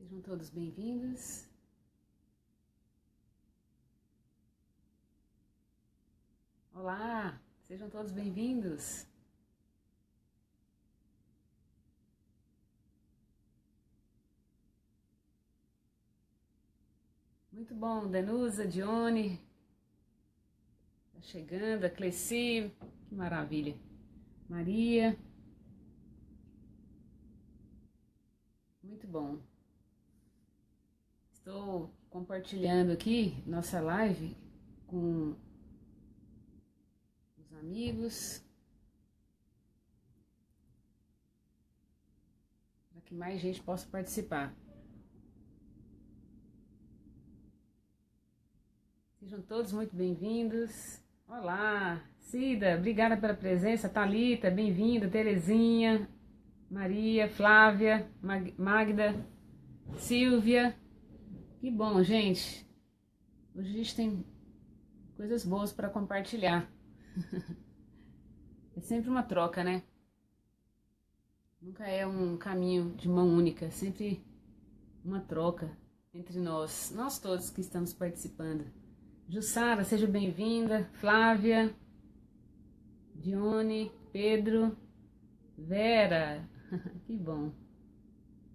Sejam todos bem-vindos. Olá, sejam todos bem-vindos. Muito bom, Danusa, Dione, tá chegando, a Cleci, que maravilha. Maria, muito bom. Estou compartilhando aqui nossa live com os amigos, para que mais gente possa participar. Sejam todos muito bem-vindos. Olá, Cida, obrigada pela presença. Thalita, bem-vinda. Terezinha, Maria, Flávia, Magda, Silvia. Que bom, gente. Hoje a gente tem coisas boas para compartilhar. É sempre uma troca, né? Nunca é um caminho de mão única, é sempre uma troca entre nós todos que estamos participando. Jussara, seja bem-vinda. Flávia, Dione, Pedro, Vera, que bom.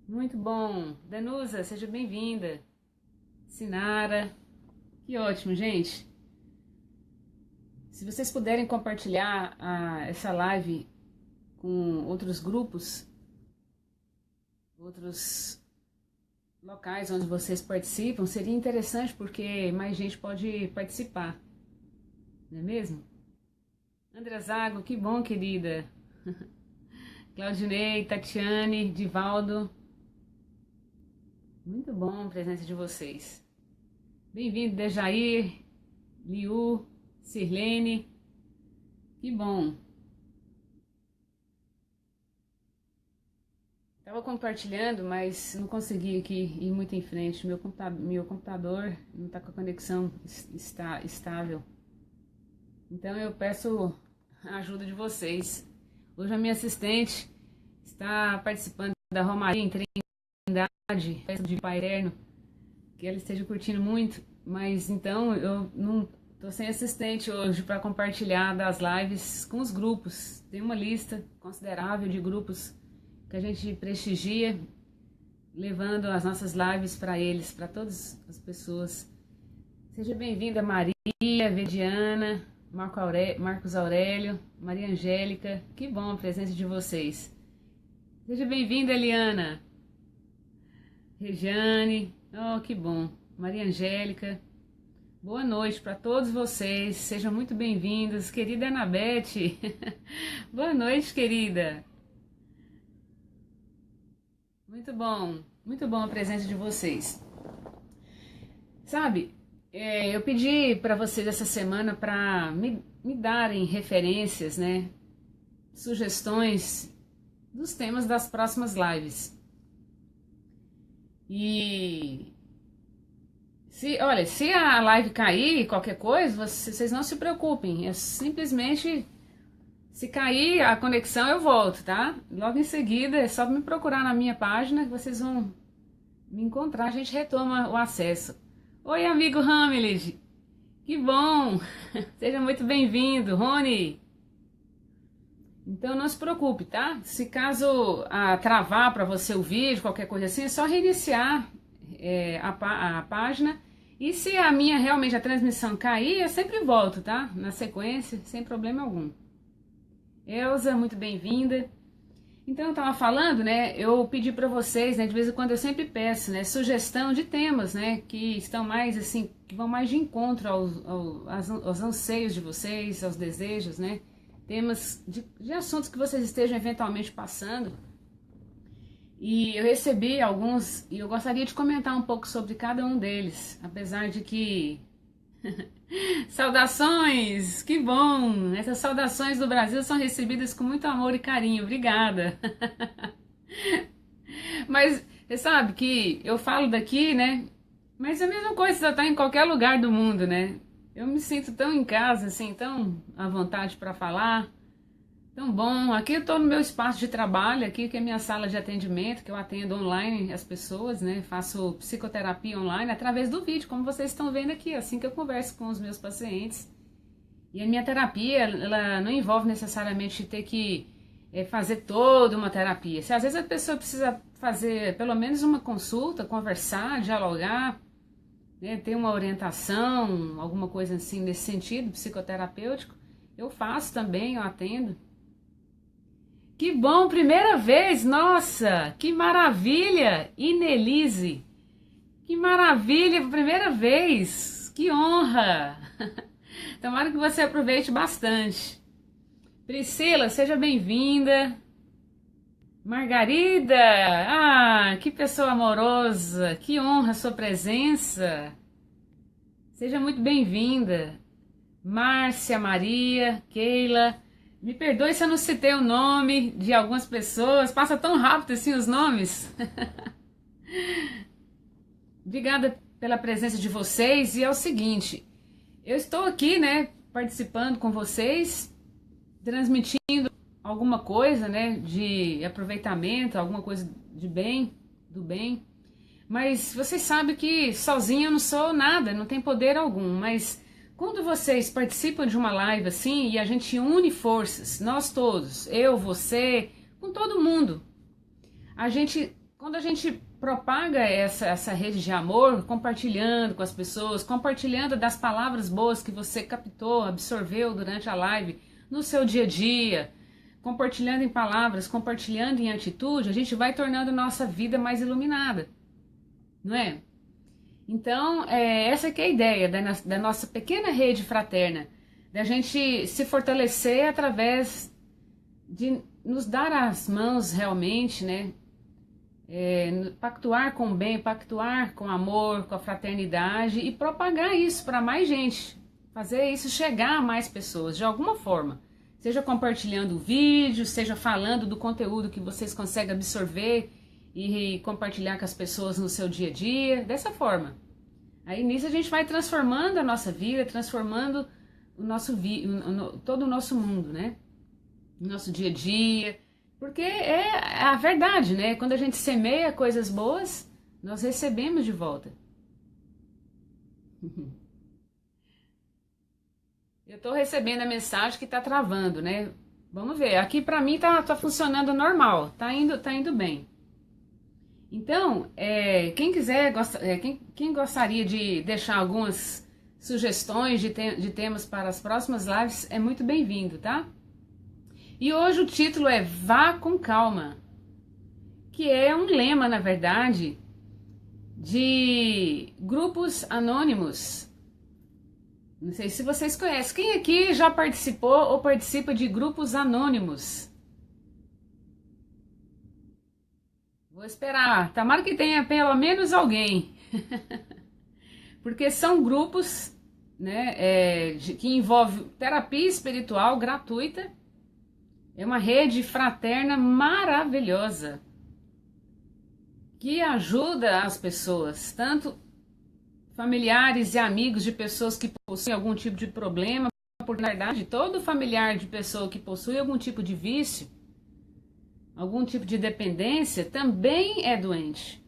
Muito bom. Danusa, seja bem-vinda. Sinara, que ótimo, gente. Se vocês puderem compartilhar essa live com outros grupos, outros locais onde vocês participam, seria interessante porque mais gente pode participar, não é mesmo? André Zago, que bom, querida. Claudinei, Tatiane, Divaldo, muito bom a presença de vocês. Bem-vindo, Dejair, Liu, Sirlene, que bom. Estava compartilhando, mas não consegui aqui ir muito em frente. Meu computador não está com a conexão estável. Então eu peço a ajuda de vocês. Hoje a minha assistente está participando da Romaria em Trindade, festa de Pai Eterno, que ela esteja curtindo muito, mas então eu não estou sem assistente hoje para compartilhar das lives com os grupos. Tem uma lista considerável de grupos que a gente prestigia, levando as nossas lives para eles, para todas as pessoas. Seja bem-vinda, Maria, Vediana, Marcos Aurélio, Maria Angélica, que bom a presença de vocês. Seja bem-vinda, Eliana, Regiane, oh, que bom, Maria Angélica. Boa noite para todos vocês, sejam muito bem-vindos, querida Anabete. Boa noite, querida. Muito bom a presença de vocês. Sabe, eu pedi para vocês essa semana para me darem referências, né, sugestões dos temas das próximas lives. E se a live cair, qualquer coisa, vocês não se preocupem, é simplesmente... Se cair a conexão, eu volto, tá? Logo em seguida, é só me procurar na minha página que vocês vão me encontrar, a gente retoma o acesso. Oi, amigo Hamilton, que bom! Seja muito bem-vindo, Rony! Então não se preocupe, tá? Se caso travar para você o vídeo, qualquer coisa assim, é só reiniciar a página. E se a minha realmente a transmissão cair, eu sempre volto, tá? Na sequência, sem problema algum. Elza, muito bem-vinda. Então eu estava falando, né, eu pedi para vocês, né, de vez em quando eu sempre peço, né, sugestão de temas, né, que estão mais assim, que vão mais de encontro aos anseios de vocês, aos desejos, né, temas de assuntos que vocês estejam eventualmente passando. E eu recebi alguns e eu gostaria de comentar um pouco sobre cada um deles, apesar de que... Saudações, que bom! Essas saudações do Brasil são recebidas com muito amor e carinho, obrigada. Mas você sabe que eu falo daqui, né? Mas é a mesma coisa se eu estar em qualquer lugar do mundo, né? Eu me sinto tão em casa, assim, tão à vontade para falar. Então, bom, aqui eu estou no meu espaço de trabalho, aqui que é minha sala de atendimento, que eu atendo online as pessoas, né? Faço psicoterapia online através do vídeo, como vocês estão vendo aqui, assim que eu converso com os meus pacientes. E a minha terapia, ela não envolve necessariamente ter que fazer toda uma terapia. Se às vezes a pessoa precisa fazer pelo menos uma consulta, conversar, dialogar, né? Ter uma orientação, alguma coisa assim nesse sentido, psicoterapêutico, eu faço também, eu atendo. Que bom, primeira vez, nossa, que maravilha, Inelise, que maravilha, primeira vez, que honra, tomara que você aproveite bastante. Priscila, seja bem-vinda. Margarida, que pessoa amorosa, que honra a sua presença, seja muito bem-vinda. Márcia, Maria, Keila, me perdoe se eu não citei o nome de algumas pessoas, passa tão rápido assim os nomes. Obrigada pela presença de vocês, e é o seguinte, eu estou aqui, né, participando com vocês, transmitindo alguma coisa, né, de aproveitamento, alguma coisa de bem, do bem, mas vocês sabem que sozinha eu não sou nada, não tem poder algum, mas quando vocês participam de uma live assim e a gente une forças, nós todos, eu, você, com todo mundo, quando a gente propaga essa rede de amor, compartilhando com as pessoas, compartilhando das palavras boas que você captou, absorveu durante a live, no seu dia a dia, compartilhando em palavras, compartilhando em atitude, a gente vai tornando nossa vida mais iluminada, não é? Então, essa que é a ideia da nossa pequena rede fraterna, da gente se fortalecer através de nos dar as mãos realmente, né? Pactuar com o bem, pactuar com o amor, com a fraternidade e propagar isso para mais gente, fazer isso chegar a mais pessoas, de alguma forma. Seja compartilhando o vídeo, seja falando do conteúdo que vocês conseguem absorver e compartilhar com as pessoas no seu dia a dia, dessa forma. Aí nisso a gente vai transformando a nossa vida, transformando o todo o nosso mundo, né? O nosso dia a dia, porque é a verdade, né? Quando a gente semeia coisas boas, nós recebemos de volta. Eu tô recebendo a mensagem que tá travando, né? Vamos ver, aqui pra mim tá funcionando normal, tá indo bem. Então, quem gostaria de deixar algumas sugestões de temas para as próximas lives, é muito bem-vindo, tá? E hoje o título é Vá com Calma, que é um lema, na verdade, de grupos anônimos. Não sei se vocês conhecem. Quem aqui já participou ou participa de grupos anônimos? Vou esperar. Tomara que tenha pelo menos alguém. Porque são grupos, né, que envolvem terapia espiritual gratuita. É uma rede fraterna maravilhosa que ajuda as pessoas, tanto familiares e amigos de pessoas que possuem algum tipo de problema, porque na verdade todo familiar de pessoa que possui algum tipo de vício, algum tipo de dependência, também é doente.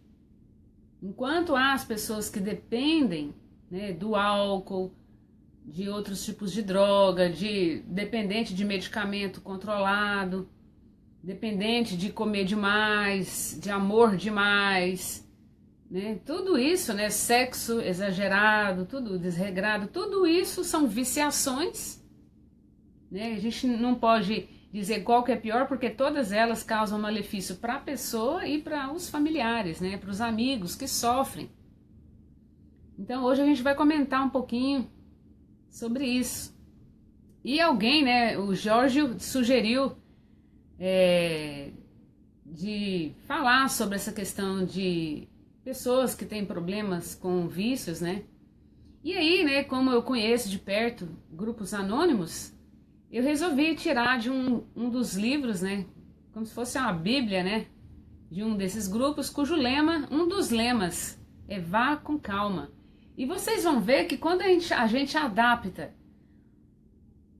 Enquanto há as pessoas que dependem, né, do álcool, de outros tipos de droga, dependente de medicamento controlado, dependente de comer demais, de amor demais, né? Tudo isso, né, sexo exagerado, tudo desregrado, tudo isso são viciações, né? A gente não pode dizer qual que é pior, porque todas elas causam malefício para a pessoa e para os familiares, né, para os amigos que sofrem. Então hoje a gente vai comentar um pouquinho sobre isso. E alguém, né, o Jorge sugeriu de falar sobre essa questão de pessoas que têm problemas com vícios, né? E aí, né, como eu conheço de perto grupos anônimos, eu resolvi tirar de um dos livros, né, como se fosse uma bíblia, né, de um desses grupos, cujo lema, um dos lemas, é vá com calma. E vocês vão ver que quando a gente adapta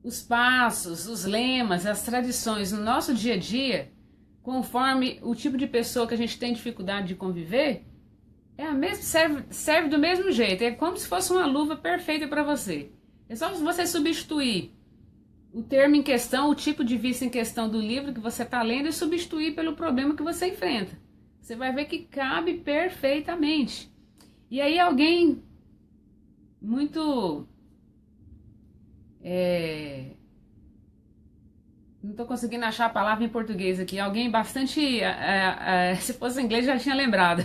os passos, os lemas, as tradições no nosso dia a dia, conforme o tipo de pessoa que a gente tem dificuldade de conviver, serve do mesmo jeito. É como se fosse uma luva perfeita para você. É só você substituir o termo em questão, o tipo de vista em questão do livro que você está lendo e substituir pelo problema que você enfrenta. Você vai ver que cabe perfeitamente. E aí alguém muito... não estou conseguindo achar a palavra em português aqui. Alguém bastante... se fosse em inglês já tinha lembrado.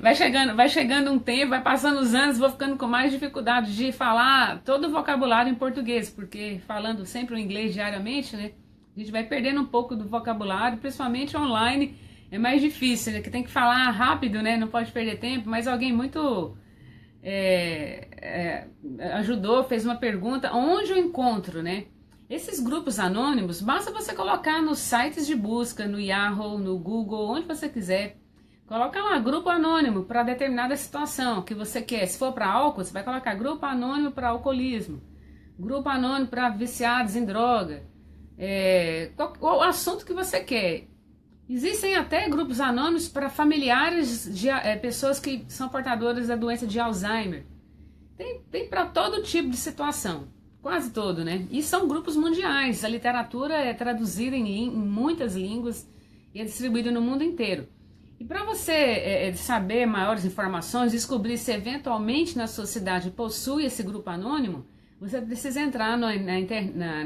Vai chegando um tempo, vai passando os anos, vou ficando com mais dificuldade de falar todo o vocabulário em português, porque falando sempre o inglês diariamente, né, a gente vai perdendo um pouco do vocabulário, principalmente online, é mais difícil, né, que tem que falar rápido, né, não pode perder tempo, mas alguém muito ajudou, fez uma pergunta, onde eu encontro, né? Esses grupos anônimos, basta você colocar nos sites de busca, no Yahoo, no Google, onde você quiser. Coloca lá, grupo anônimo para determinada situação que você quer. Se for para álcool, você vai colocar grupo anônimo para alcoolismo, grupo anônimo para viciados em droga, o assunto que você quer. Existem até grupos anônimos para familiares de pessoas que são portadoras da doença de Alzheimer. Tem para todo tipo de situação, quase todo, né? E são grupos mundiais. A literatura é traduzida em muitas línguas e é distribuída no mundo inteiro. E para você saber maiores informações, descobrir se eventualmente na sua cidade possui esse grupo anônimo, você precisa entrar na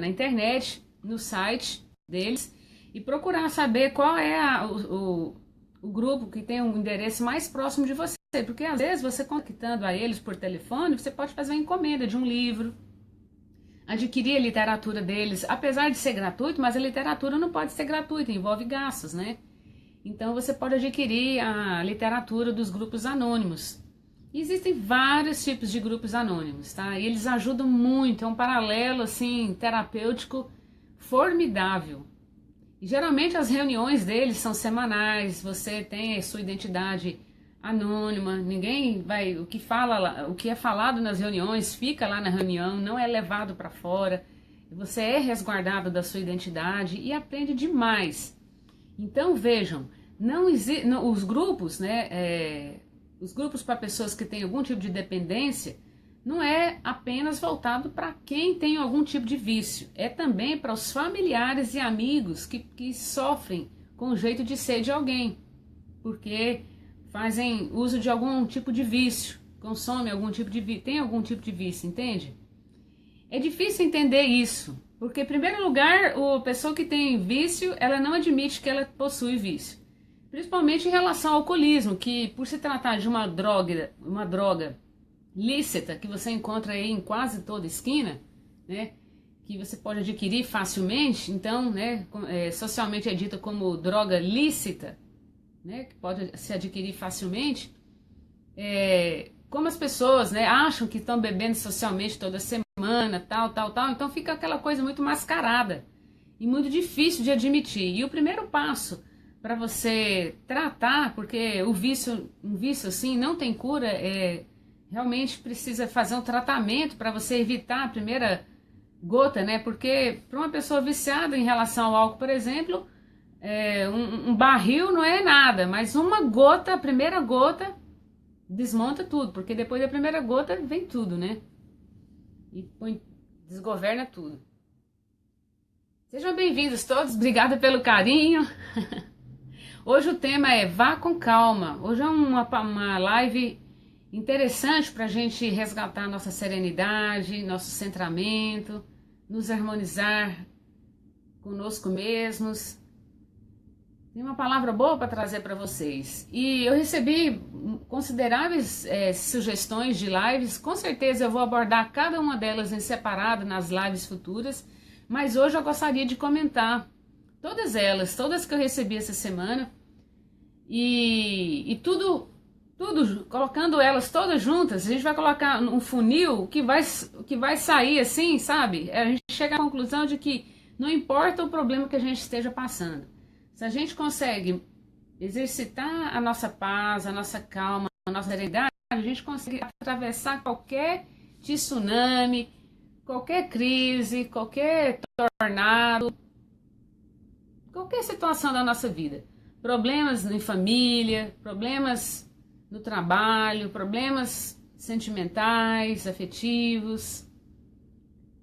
internet, no site deles, e procurar saber qual é o grupo que tem um endereço mais próximo de você. Porque às vezes você contactando a eles por telefone, você pode fazer uma encomenda de um livro, adquirir a literatura deles, apesar de ser gratuito, mas a literatura não pode ser gratuita, envolve gastos, né? Então você pode adquirir a literatura dos grupos anônimos. E existem vários tipos de grupos anônimos, tá? E eles ajudam muito, é um paralelo assim terapêutico formidável. E geralmente as reuniões deles são semanais, você tem a sua identidade anônima, ninguém vai, o que é falado nas reuniões fica lá na reunião, não é levado para fora. Você é resguardado da sua identidade e aprende demais. Então vejam, os grupos, né, os grupos para pessoas que têm algum tipo de dependência, não é apenas voltado para quem tem algum tipo de vício, é também para os familiares e amigos que sofrem com o jeito de ser de alguém, porque fazem uso de algum tipo de vício, consomem algum tipo de vício, tem algum tipo de vício, entende? É difícil entender isso, porque em primeiro lugar, a pessoa que tem vício, ela não admite que ela possui vício. Principalmente em relação ao alcoolismo, que por se tratar de uma droga lícita, que você encontra aí em quase toda esquina, né, que você pode adquirir facilmente, então, né, socialmente é dita como droga lícita, né, que pode se adquirir facilmente, como as pessoas, né, acham que estão bebendo socialmente toda semana, tal, então fica aquela coisa muito mascarada e muito difícil de admitir. E o primeiro passo para você tratar, porque um vício assim não tem cura, realmente precisa fazer um tratamento para você evitar a primeira gota, né? Porque para uma pessoa viciada em relação ao álcool, por exemplo, um barril não é nada, mas uma gota, a primeira gota, desmonta tudo, porque depois da primeira gota vem tudo, né? E desgoverna tudo. Sejam bem-vindos todos, obrigada pelo carinho. Hoje o tema é Vá com Calma. Hoje é uma live interessante para a gente resgatar nossa serenidade, nosso centramento, nos harmonizar conosco mesmos. Tem uma palavra boa para trazer para vocês. E eu recebi consideráveis sugestões de lives. Com certeza eu vou abordar cada uma delas em separado nas lives futuras. Mas hoje eu gostaria de comentar todas elas, todas que eu recebi essa semana. E tudo, colocando elas todas juntas, a gente vai colocar um funil que vai sair assim, sabe? A gente chega à conclusão de que não importa o problema que a gente esteja passando. Se a gente consegue exercitar a nossa paz, a nossa calma, a nossa serenidade, a gente consegue atravessar qualquer tsunami, qualquer crise, qualquer tornado, qualquer situação da nossa vida. Problemas em família, problemas no trabalho, problemas sentimentais, afetivos,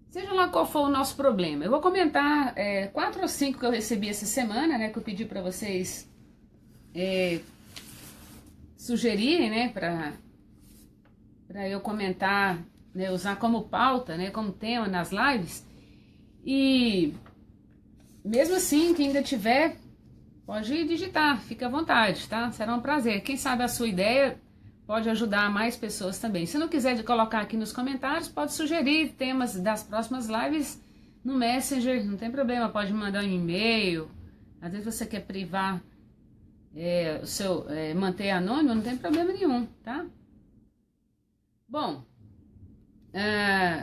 seja lá qual for o nosso problema. Eu vou comentar 4 ou 5 que eu recebi essa semana, né, que eu pedi para vocês sugerirem, né, para eu comentar, né, usar como pauta, né, como tema nas lives. E mesmo assim, quem ainda tiver, pode digitar, fica à vontade, tá? Será um prazer. Quem sabe a sua ideia pode ajudar mais pessoas também. Se não quiser colocar aqui nos comentários, pode sugerir temas das próximas lives no Messenger, não tem problema, pode mandar um e-mail. Às vezes você quer privar o seu, manter anônimo, não tem problema nenhum, tá? Bom,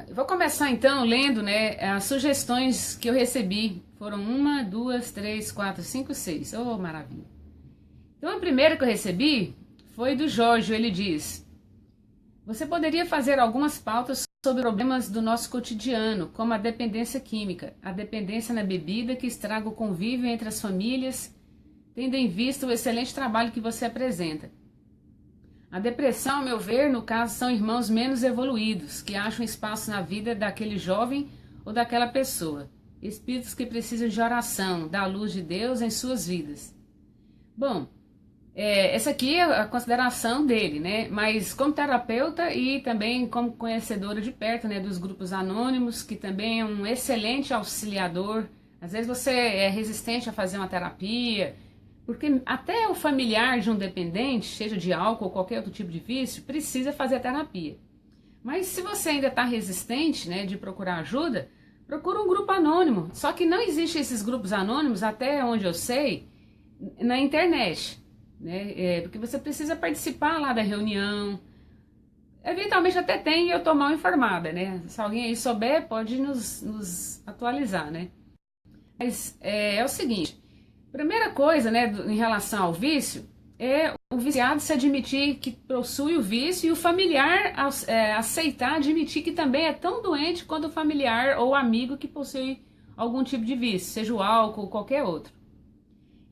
eu vou começar então lendo, né, as sugestões que eu recebi. Foram 1, 2, 3, 4, 5, 6. Oh, maravilha. Então a primeira que eu recebi foi do Jorge. Ele diz: você poderia fazer algumas pautas sobre problemas do nosso cotidiano, como a dependência química, a dependência na bebida que estraga o convívio entre as famílias, tendo em vista o excelente trabalho que você apresenta. A depressão, ao meu ver, no caso, são irmãos menos evoluídos, que acham espaço na vida daquele jovem ou daquela pessoa. Espíritos que precisam de oração, da luz de Deus em suas vidas. Bom, essa aqui é a consideração dele, né? Mas como terapeuta e também como conhecedora de perto, né, dos grupos anônimos, que também é um excelente auxiliador. Às vezes você é resistente a fazer uma terapia, porque até o familiar de um dependente, seja de álcool ou qualquer outro tipo de vício, precisa fazer terapia. Mas se você ainda está resistente, né, de procurar ajuda, procura um grupo anônimo. Só que não existem esses grupos anônimos, até onde eu sei, na internet, né? Porque você precisa participar lá da reunião. Eventualmente até tem e eu estou mal informada, né? Se alguém aí souber, pode nos atualizar, né? Mas é o seguinte, primeira coisa, né, em relação ao vício, é o viciado se admitir que possui o vício e o familiar aceitar, admitir que também é tão doente quanto o familiar ou amigo que possui algum tipo de vício, seja o álcool ou qualquer outro.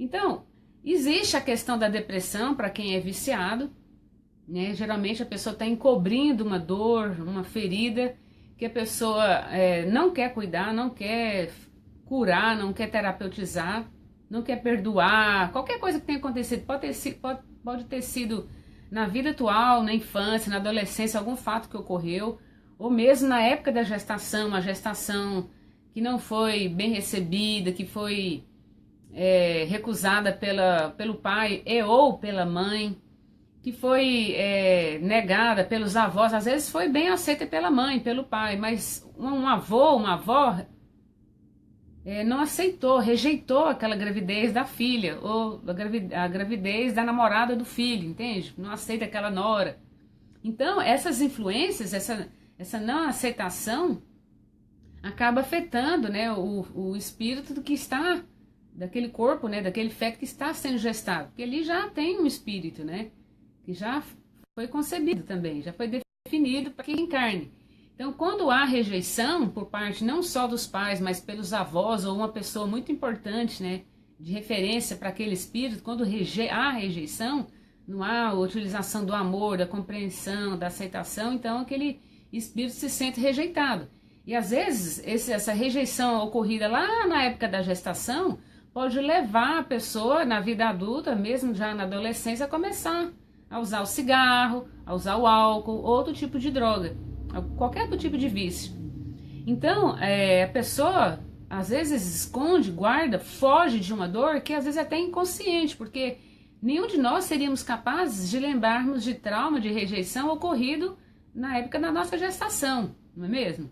Então, existe a questão da depressão para quem é viciado, né? Geralmente a pessoa está encobrindo uma dor, uma ferida que a pessoa não quer cuidar, não quer curar, não quer terapeutizar, não quer perdoar, qualquer coisa que tenha acontecido, pode ter sido na vida atual, na infância, na adolescência, algum fato que ocorreu, ou mesmo na época da gestação, uma gestação que não foi bem recebida, que foi recusada pelo pai e ou pela mãe, que foi negada pelos avós, às vezes foi bem aceita pela mãe, pelo pai, mas um avô, uma avó não aceitou, rejeitou aquela gravidez da filha, ou a gravidez da namorada do filho, entende? Não aceita aquela nora. Então, essas influências, essa não aceitação, acaba afetando, né, o espírito do que está, daquele corpo, né, daquele feto que está sendo gestado. Porque ali já tem um espírito, né, que já foi concebido também, já foi definido para que encarne. Então, quando há rejeição por parte não só dos pais, mas pelos avós ou uma pessoa muito importante, né, de referência para aquele espírito, quando há rejeição, não há a utilização do amor, da compreensão, da aceitação, então aquele espírito se sente rejeitado. E às vezes essa rejeição ocorrida lá na época da gestação pode levar a pessoa na vida adulta, mesmo já na adolescência, a começar a usar o cigarro, a usar o álcool, outro tipo de droga, qualquer outro tipo de vício. Então, a pessoa às vezes esconde, guarda, foge de uma dor que às vezes é até inconsciente, porque nenhum de nós seríamos capazes de lembrarmos de trauma, de rejeição ocorrido na época da nossa gestação, não é mesmo?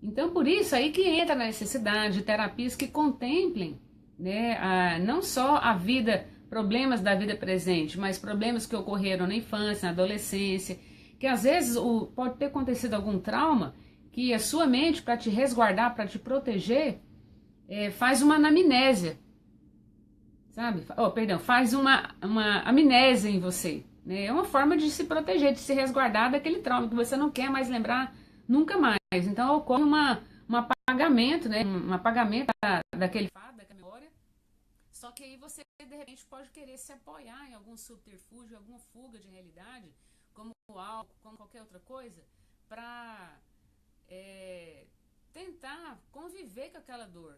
Então, por isso aí que entra a necessidade de terapias que contemplem, né, não só a vida, problemas da vida presente, mas problemas que ocorreram na infância, na adolescência, que às vezes pode ter acontecido algum trauma que a sua mente, para te resguardar, para te proteger, faz uma anamnésia, sabe? Faz uma amnésia em você, né? É uma forma de se proteger, de se resguardar daquele trauma que você não quer mais lembrar nunca mais. Então ocorre um apagamento, né? Um apagamento daquele fato, daquela memória. Só que aí você, de repente, pode querer se apoiar em algum subterfúgio, alguma fuga de realidade, como o álcool, como qualquer outra coisa, para tentar conviver com aquela dor.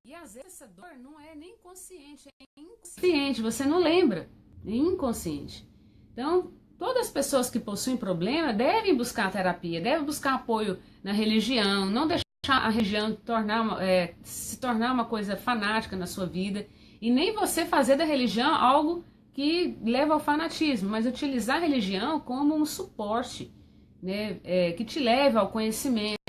E às vezes essa dor não é nem consciente, é inconsciente, você não lembra, é inconsciente. Então, todas as pessoas que possuem problema devem buscar terapia, devem buscar apoio na religião, não deixar a religião se tornar uma coisa fanática na sua vida, e nem você fazer da religião algo que leva ao fanatismo, mas utilizar a religião como um suporte, né, que te leve ao conhecimento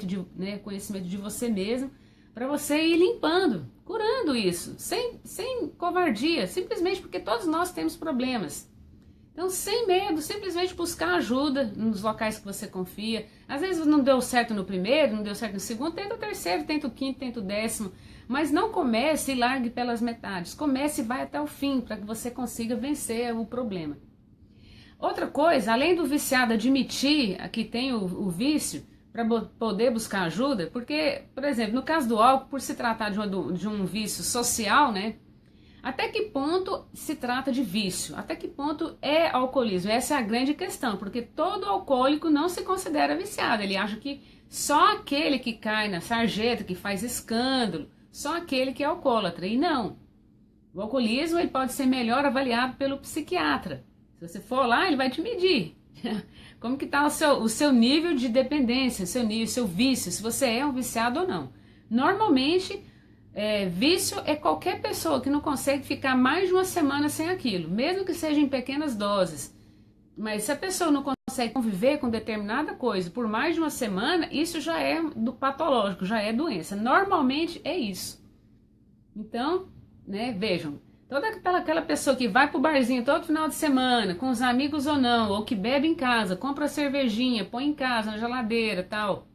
de você mesmo, para você ir limpando, curando isso, sem covardia, simplesmente porque todos nós temos problemas. Então, sem medo, simplesmente buscar ajuda nos locais que você confia. Às vezes não deu certo no primeiro, não deu certo no segundo, tenta o terceiro, tenta o quinto, tenta o décimo. Mas não comece e largue pelas metades. Comece e vai até o fim, para que você consiga vencer o problema. Outra coisa, além do viciado admitir que tem o vício, para poder buscar ajuda, porque, por exemplo, no caso do álcool, por se tratar de um vício social, né? Até que ponto se trata de vício? Até que ponto é alcoolismo? Essa é a grande questão, porque todo alcoólico não se considera viciado. Ele acha que só aquele que cai na sarjeta, que faz escândalo, só aquele que é alcoólatra. E não. O alcoolismo ele pode ser melhor avaliado pelo psiquiatra. Se você for lá, ele vai te medir. Como que está o seu nível de dependência, seu vício, se você é um viciado ou não. Normalmente, vício é qualquer pessoa que não consegue ficar mais de uma semana sem aquilo, mesmo que seja em pequenas doses. Mas se a pessoa não consegue conviver com determinada coisa por mais de uma semana, isso já é do patológico, já é doença. Normalmente é isso. Então, né, vejam, toda aquela pessoa que vai pro barzinho todo final de semana, com os amigos ou não, ou que bebe em casa, compra cervejinha, põe em casa, na geladeira, tal,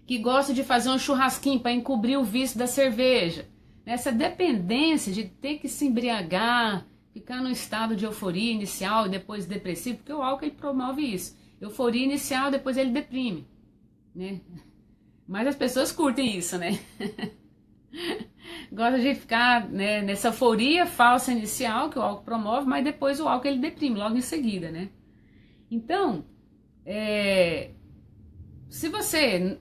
que gosta de fazer um churrasquinho para encobrir o vício da cerveja, essa dependência de ter que se embriagar, ficar num estado de euforia inicial e depois depressivo, porque o álcool ele promove isso. Euforia inicial, depois ele deprime, né? Mas as pessoas curtem isso, né? Gosta de ficar, né, nessa euforia falsa inicial que o álcool promove, mas depois o álcool ele deprime logo em seguida, né? Então, se você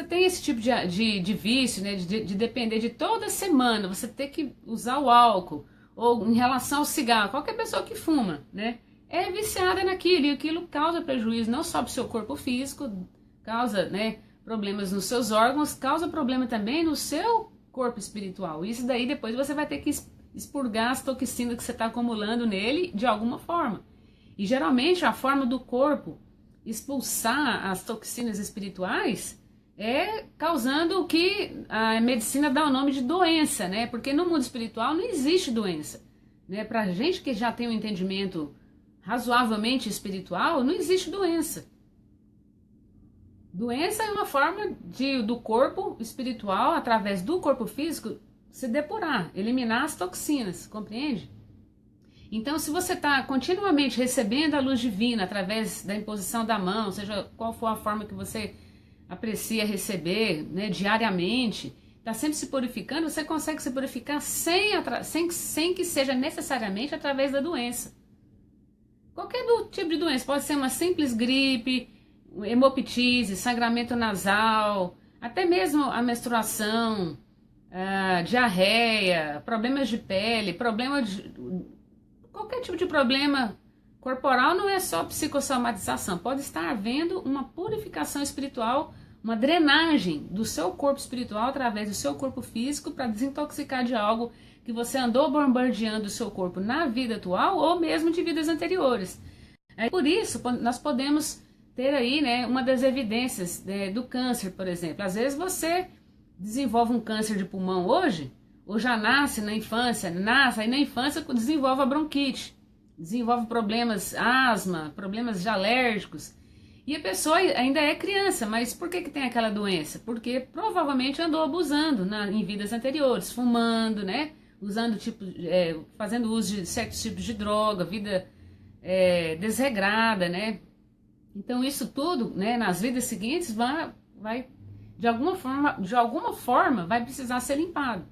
tem esse tipo de vício, né, de depender de toda semana, você ter que usar o álcool, ou em relação ao cigarro, qualquer pessoa que fuma, né, é viciada naquilo, e aquilo causa prejuízo não só para o seu corpo físico, causa, né, problemas nos seus órgãos, causa problema também no seu corpo espiritual. Isso daí depois você vai ter que expurgar as toxinas que você está acumulando nele de alguma forma. E geralmente a forma do corpo expulsar as toxinas espirituais é causando o que a medicina dá o nome de doença, né? Porque no mundo espiritual não existe doença, né? Pra gente que já tem um entendimento razoavelmente espiritual, não existe doença. Doença é uma forma do corpo espiritual, através do corpo físico, se depurar, eliminar as toxinas, compreende? Então, se você está continuamente recebendo a luz divina através da imposição da mão, seja qual for a forma que você aprecia receber, né, diariamente, está sempre se purificando, você consegue se purificar sem que seja necessariamente através da doença. Qualquer tipo de doença, pode ser uma simples gripe, hemoptise, sangramento nasal, até mesmo a menstruação, diarreia, problemas de pele, qualquer tipo de problema corporal. Não é só psicossomatização, pode estar havendo uma purificação espiritual, uma drenagem do seu corpo espiritual através do seu corpo físico para desintoxicar de algo que você andou bombardeando o seu corpo na vida atual ou mesmo de vidas anteriores. Por isso, nós podemos ter aí, né, uma das evidências, né, do câncer, por exemplo. Às vezes você desenvolve um câncer de pulmão hoje, ou já nasce na infância, aí na infância desenvolve a bronquite, desenvolve problemas, asma, problemas alérgicos, e a pessoa ainda é criança, mas por que tem aquela doença? Porque provavelmente andou abusando em vidas anteriores, fumando, né, fazendo uso de certos tipos de droga, vida desregrada, né, Então isso tudo, né, nas vidas seguintes vai de alguma forma vai precisar ser limpado.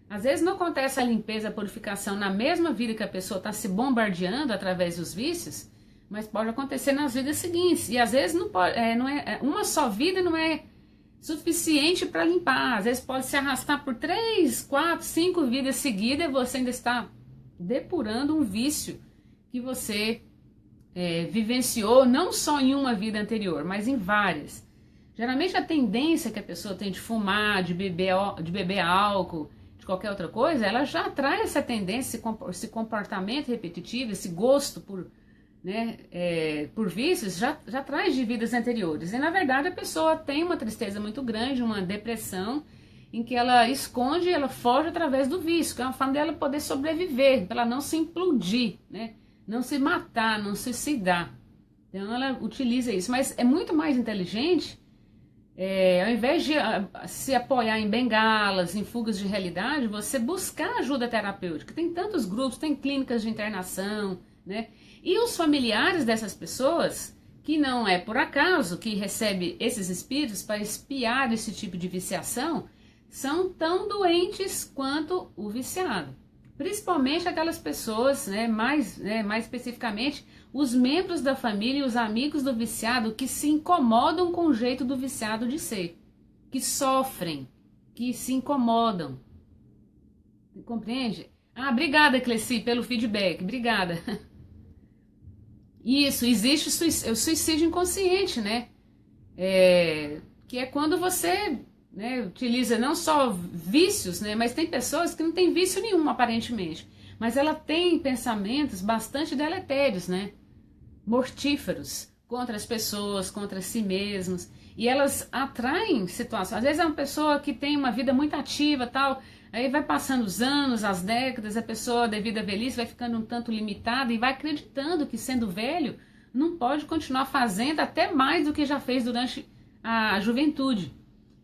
Às vezes não acontece a limpeza, a purificação na mesma vida que a pessoa está se bombardeando através dos vícios, mas pode acontecer nas vidas seguintes. E às vezes uma só vida não é suficiente para limpar. Às vezes pode se arrastar por 3, 4, 5 vidas seguidas e você ainda está depurando um vício que você vivenciou não só em uma vida anterior, mas em várias. Geralmente a tendência que a pessoa tem de fumar, de beber álcool, de qualquer outra coisa, ela já traz essa tendência, esse comportamento repetitivo, esse gosto por, né, por vícios, já traz de vidas anteriores. E na verdade a pessoa tem uma tristeza muito grande, uma depressão, em que ela esconde, ela foge através do vício, que é uma forma dela poder sobreviver, para ela não se implodir, né? Não se matar, não se suicidar. Então ela utiliza isso, mas é muito mais inteligente, ao invés de se apoiar em bengalas, em fugas de realidade, você buscar ajuda terapêutica. Tem tantos grupos, tem clínicas de internação, né? E os familiares dessas pessoas, que não é por acaso que recebe esses espíritos para espiar esse tipo de viciação, são tão doentes quanto o viciado. Principalmente aquelas pessoas, né, mais especificamente, os membros da família e os amigos do viciado que se incomodam com o jeito do viciado de ser, que sofrem, que se incomodam. Compreende? Ah, obrigada, Cleci, pelo feedback, obrigada. Isso, existe o suicídio inconsciente, né? Que é quando você, né, utiliza não só vícios, né, mas tem pessoas que não têm vício nenhum, aparentemente. Mas ela tem pensamentos bastante deletérios, né? Mortíferos contra as pessoas, contra si mesmos. E elas atraem situações. Às vezes é uma pessoa que tem uma vida muito ativa, tal, aí vai passando os anos, as décadas, a pessoa devido à velhice vai ficando um tanto limitada e vai acreditando que sendo velho não pode continuar fazendo até mais do que já fez durante a juventude.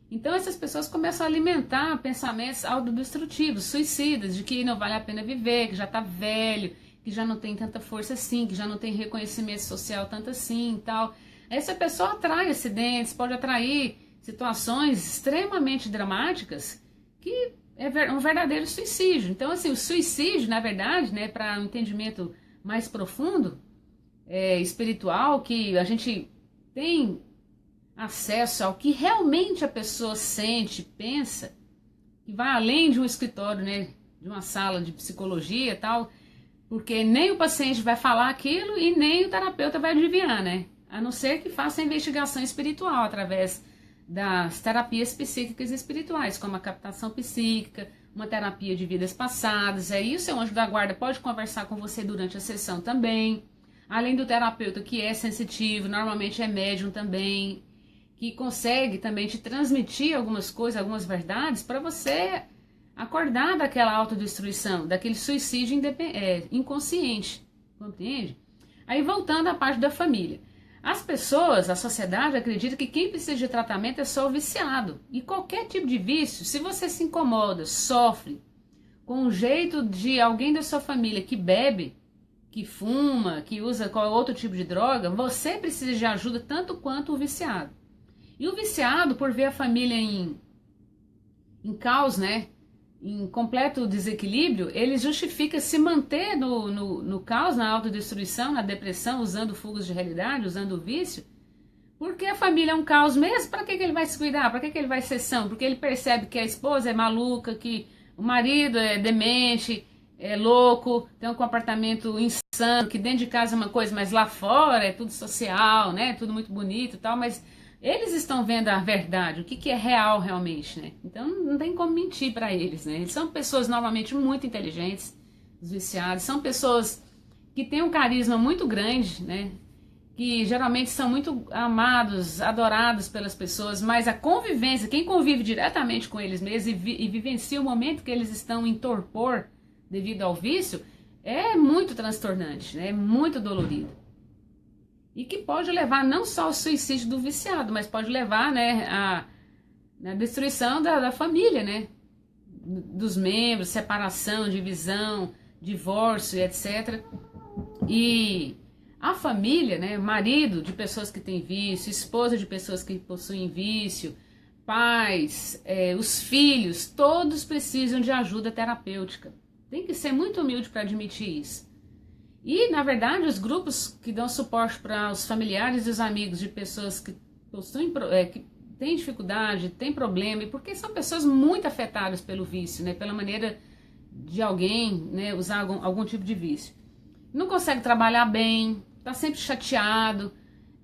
Então essas pessoas começam a alimentar pensamentos autodestrutivos, suicidas, de que não vale a pena viver, que já está velho, que já não tem tanta força assim, que já não tem reconhecimento social tanto assim e tal. Essa pessoa atrai acidentes, pode atrair situações extremamente dramáticas que é um verdadeiro suicídio. Então, assim, o suicídio, na verdade, né, para um entendimento mais profundo, espiritual, que a gente tem acesso ao que realmente a pessoa sente, pensa, que vai além de um escritório, né, de uma sala de psicologia e tal, porque nem o paciente vai falar aquilo e nem o terapeuta vai adivinhar, né? A não ser que faça a investigação espiritual através das terapias psíquicas e espirituais, como a captação psíquica, uma terapia de vidas passadas. Aí o seu anjo da guarda pode conversar com você durante a sessão também. Além do terapeuta que é sensitivo, normalmente é médium também, que consegue também te transmitir algumas coisas, algumas verdades, para você acordar daquela autodestruição, daquele suicídio inconsciente, compreende? Aí voltando à parte da família. As pessoas, a sociedade acredita que quem precisa de tratamento é só o viciado. E qualquer tipo de vício, se você se incomoda, sofre com o jeito de alguém da sua família que bebe, que fuma, que usa qualquer outro tipo de droga, você precisa de ajuda tanto quanto o viciado. E o viciado, por ver a família em caos, né, em completo desequilíbrio, ele justifica se manter no caos, na autodestruição, na depressão, usando fugas de realidade, usando o vício, porque a família é um caos mesmo. Para que ele vai se cuidar? Para que ele vai ser são? Porque ele percebe que a esposa é maluca, que o marido é demente, é louco, tem um comportamento insano, que dentro de casa é uma coisa, mas lá fora é tudo social, né? Tudo muito bonito e tal, mas eles estão vendo a verdade, o que é real realmente, né? Então não tem como mentir para eles, né? Eles são pessoas normalmente muito inteligentes, os viciados, são pessoas que têm um carisma muito grande, né? Que geralmente são muito amados, adorados pelas pessoas, mas a convivência, quem convive diretamente com eles mesmos e vivencia o momento que eles estão em torpor devido ao vício, é muito transtornante, né? É muito dolorido. E que pode levar não só ao suicídio do viciado, mas pode levar, né, à destruição da família, né? Dos membros, separação, divisão, divórcio, etc. E A família, né, marido de pessoas que têm vício, esposa de pessoas que possuem vício, pais, os filhos, todos precisam de ajuda terapêutica. Tem que ser muito humilde para admitir isso. E, na verdade, os grupos que dão suporte para os familiares e os amigos de pessoas que possuem, que têm dificuldade, têm problema, porque são pessoas muito afetadas pelo vício, né, pela maneira de alguém, né, usar algum tipo de vício. Não consegue trabalhar bem, está sempre chateado,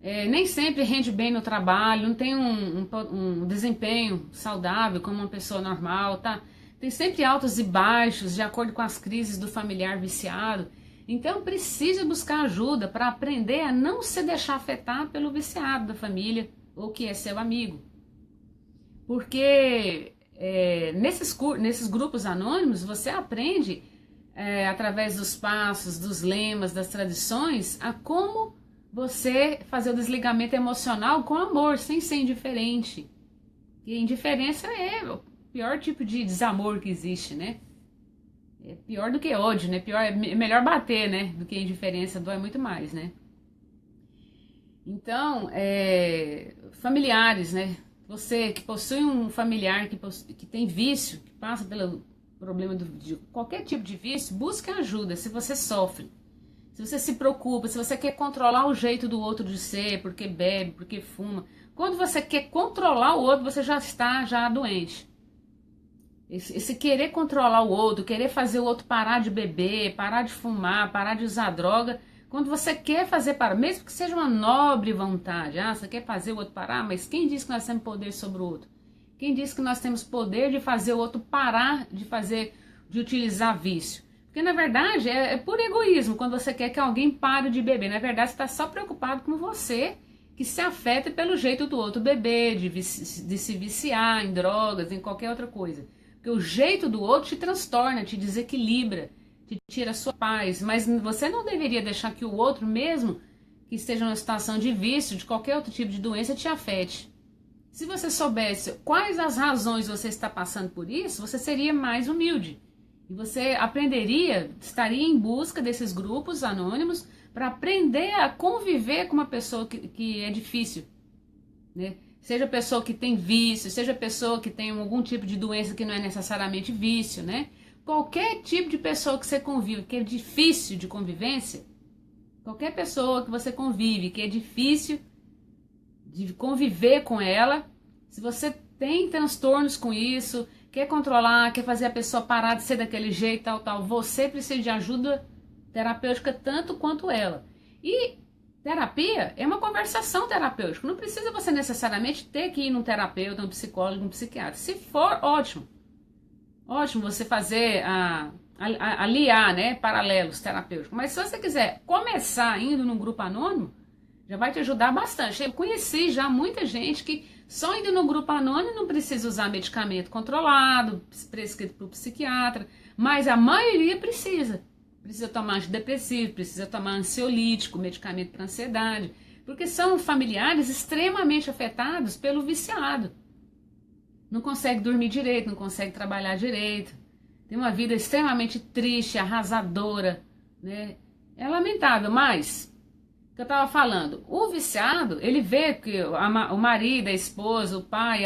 nem sempre rende bem no trabalho, não tem um desempenho saudável como uma pessoa normal, tá? Tem sempre altos e baixos de acordo com as crises do familiar viciado. Então precisa buscar ajuda para aprender a não se deixar afetar pelo viciado da família ou que é seu amigo. Porque nesses grupos anônimos você aprende através dos passos, dos lemas, das tradições, a como você fazer o desligamento emocional com amor, sem ser indiferente. E a indiferença é o pior tipo de desamor que existe, né? É pior do que ódio, né? É melhor bater, né? Do que a indiferença, dói muito mais, né? Então, familiares, né? Você que possui um familiar que tem vício, que passa pelo problema de qualquer tipo de vício, busque ajuda se você sofre. Se você se preocupa, se você quer controlar o jeito do outro de ser, porque bebe, porque fuma. Quando você quer controlar o outro, você já está doente. Esse querer controlar o outro, querer fazer o outro parar de beber, parar de fumar, parar de usar droga, quando você quer fazer parar, mesmo que seja uma nobre vontade, você quer fazer o outro parar, mas quem disse que nós temos poder sobre o outro? Quem disse que nós temos poder de fazer o outro parar de utilizar vício? Porque na verdade é puro egoísmo quando você quer que alguém pare de beber. Na verdade você está só preocupado com você, que se afeta pelo jeito do outro beber, de se viciar em drogas, em qualquer outra coisa. Porque o jeito do outro te transtorna, te desequilibra, te tira a sua paz. Mas você não deveria deixar que o outro, mesmo que esteja numa situação de vício, de qualquer outro tipo de doença, te afete. Se você soubesse quais as razões você está passando por isso, você seria mais humilde. E você estaria em busca desses grupos anônimos para aprender a conviver com uma pessoa que é difícil, né? Seja pessoa que tem vício, seja pessoa que tem algum tipo de doença que não é necessariamente vício, né? Qualquer tipo de pessoa que você convive, que é difícil de convivência, qualquer pessoa que você convive, que é difícil de conviver com ela, se você tem transtornos com isso, quer controlar, quer fazer a pessoa parar de ser daquele jeito, tal, você precisa de ajuda terapêutica tanto quanto ela. E terapia é uma conversação terapêutica. Não precisa você necessariamente ter que ir num terapeuta, um psicólogo, um psiquiatra. Se for, ótimo. Ótimo você fazer, aliar, né, paralelos terapêuticos. Mas se você quiser começar indo num grupo anônimo, já vai te ajudar bastante. Eu conheci já muita gente que só indo no grupo anônimo não precisa usar medicamento controlado, prescrito por psiquiatra, mas a maioria precisa. Precisa tomar antidepressivo, precisa tomar ansiolítico, medicamento para ansiedade, porque são familiares extremamente afetados pelo viciado. Não consegue dormir direito, não consegue trabalhar direito, tem uma vida extremamente triste, arrasadora, né? É lamentável, mas, o que eu estava falando, o viciado, ele vê que o marido, a esposa, o pai,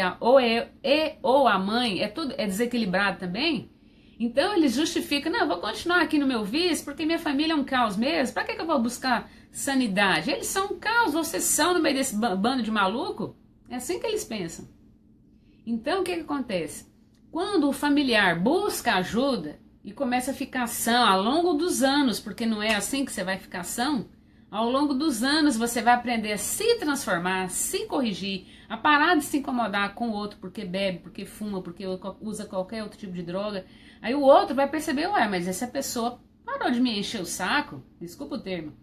ou a mãe, é desequilibrado também. Então eles justificam, não, eu vou continuar aqui no meu vício porque minha família é um caos mesmo, pra que eu vou buscar sanidade? Eles são um caos, vocês são no meio desse bando de maluco? É assim que eles pensam. Então o que acontece? Quando o familiar busca ajuda e começa a ficar são ao longo dos anos, porque não é assim que você vai ficar são, ao longo dos anos você vai aprender a se transformar, se corrigir, a parar de se incomodar com o outro porque bebe, porque fuma, porque usa qualquer outro tipo de droga. Aí o outro vai perceber, mas essa pessoa parou de me encher o saco, desculpa o termo.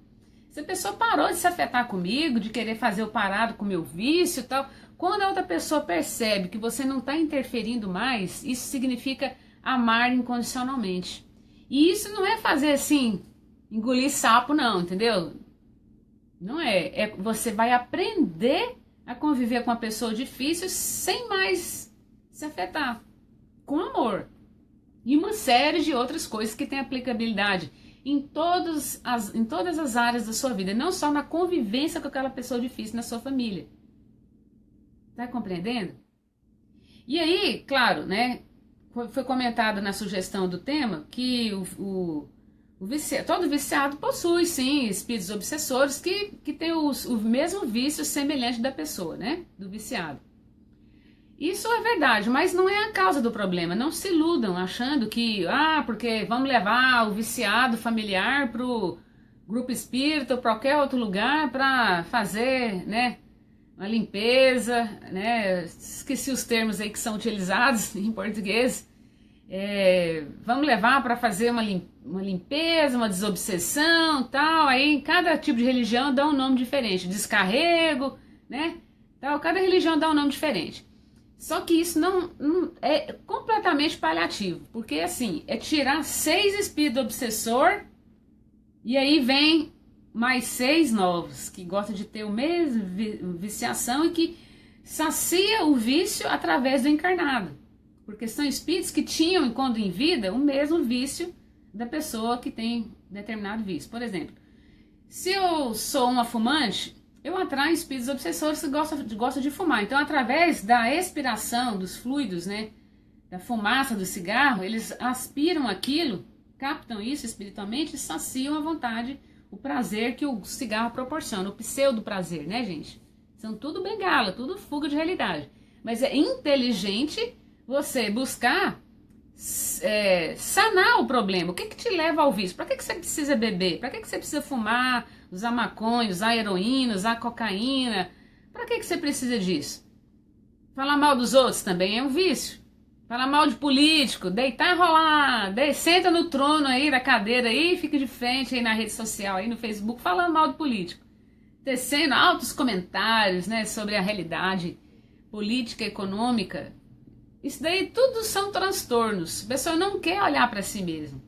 Essa pessoa parou de se afetar comigo, de querer fazer o parado com o meu vício e tal. Quando a outra pessoa percebe que você não está interferindo mais, isso significa amar incondicionalmente. E isso não é fazer assim, engolir sapo não, entendeu? Não é. Você vai aprender a conviver com uma pessoa difícil sem mais se afetar. Com amor. E uma série de outras coisas que têm aplicabilidade em todas as áreas da sua vida, não só na convivência com aquela pessoa difícil na sua família. Tá compreendendo? E aí, claro, né, foi comentado na sugestão do tema que todo viciado possui, sim, espíritos obsessores que tem o mesmo vício semelhante da pessoa, né, do viciado. Isso é verdade, mas não é a causa do problema. Não se iludam achando que, porque vamos levar o viciado familiar pro grupo espírita ou para qualquer outro lugar para fazer, né, uma limpeza, né, esqueci os termos aí que são utilizados em português. Vamos levar para fazer uma limpeza, uma desobsessão, tal. Aí em cada tipo de religião dá um nome diferente, descarrego, né, tal. Cada religião dá um nome diferente. Só que isso não é completamente paliativo, porque assim, é tirar 6 espíritos obsessor e aí vem mais 6 novos, que gostam de ter o mesmo viciação e que sacia o vício através do encarnado. Porque são espíritos que tinham, quando em vida, o mesmo vício da pessoa que tem determinado vício. Por exemplo, se eu sou uma fumante, eu atraio espíritos obsessores que gostam de fumar. Então, através da expiração dos fluidos, né, da fumaça do cigarro, eles aspiram aquilo, captam isso espiritualmente e saciam a vontade, o prazer que o cigarro proporciona, o pseudo prazer, né, gente? São tudo bengala, tudo fuga de realidade. Mas é inteligente você buscar sanar o problema. O que te leva ao vício? Para que você precisa beber? Para que você precisa fumar, usar maconha, usar heroína, usar cocaína? Para que você precisa disso? Falar mal dos outros também é um vício. Falar mal de político, deitar e rolar, senta no trono aí, da cadeira aí, fica de frente aí na rede social, aí no Facebook, falando mal de político. Tecendo altos comentários, né, sobre a realidade política, econômica. Isso daí tudo são transtornos. A pessoa não quer olhar para si mesma.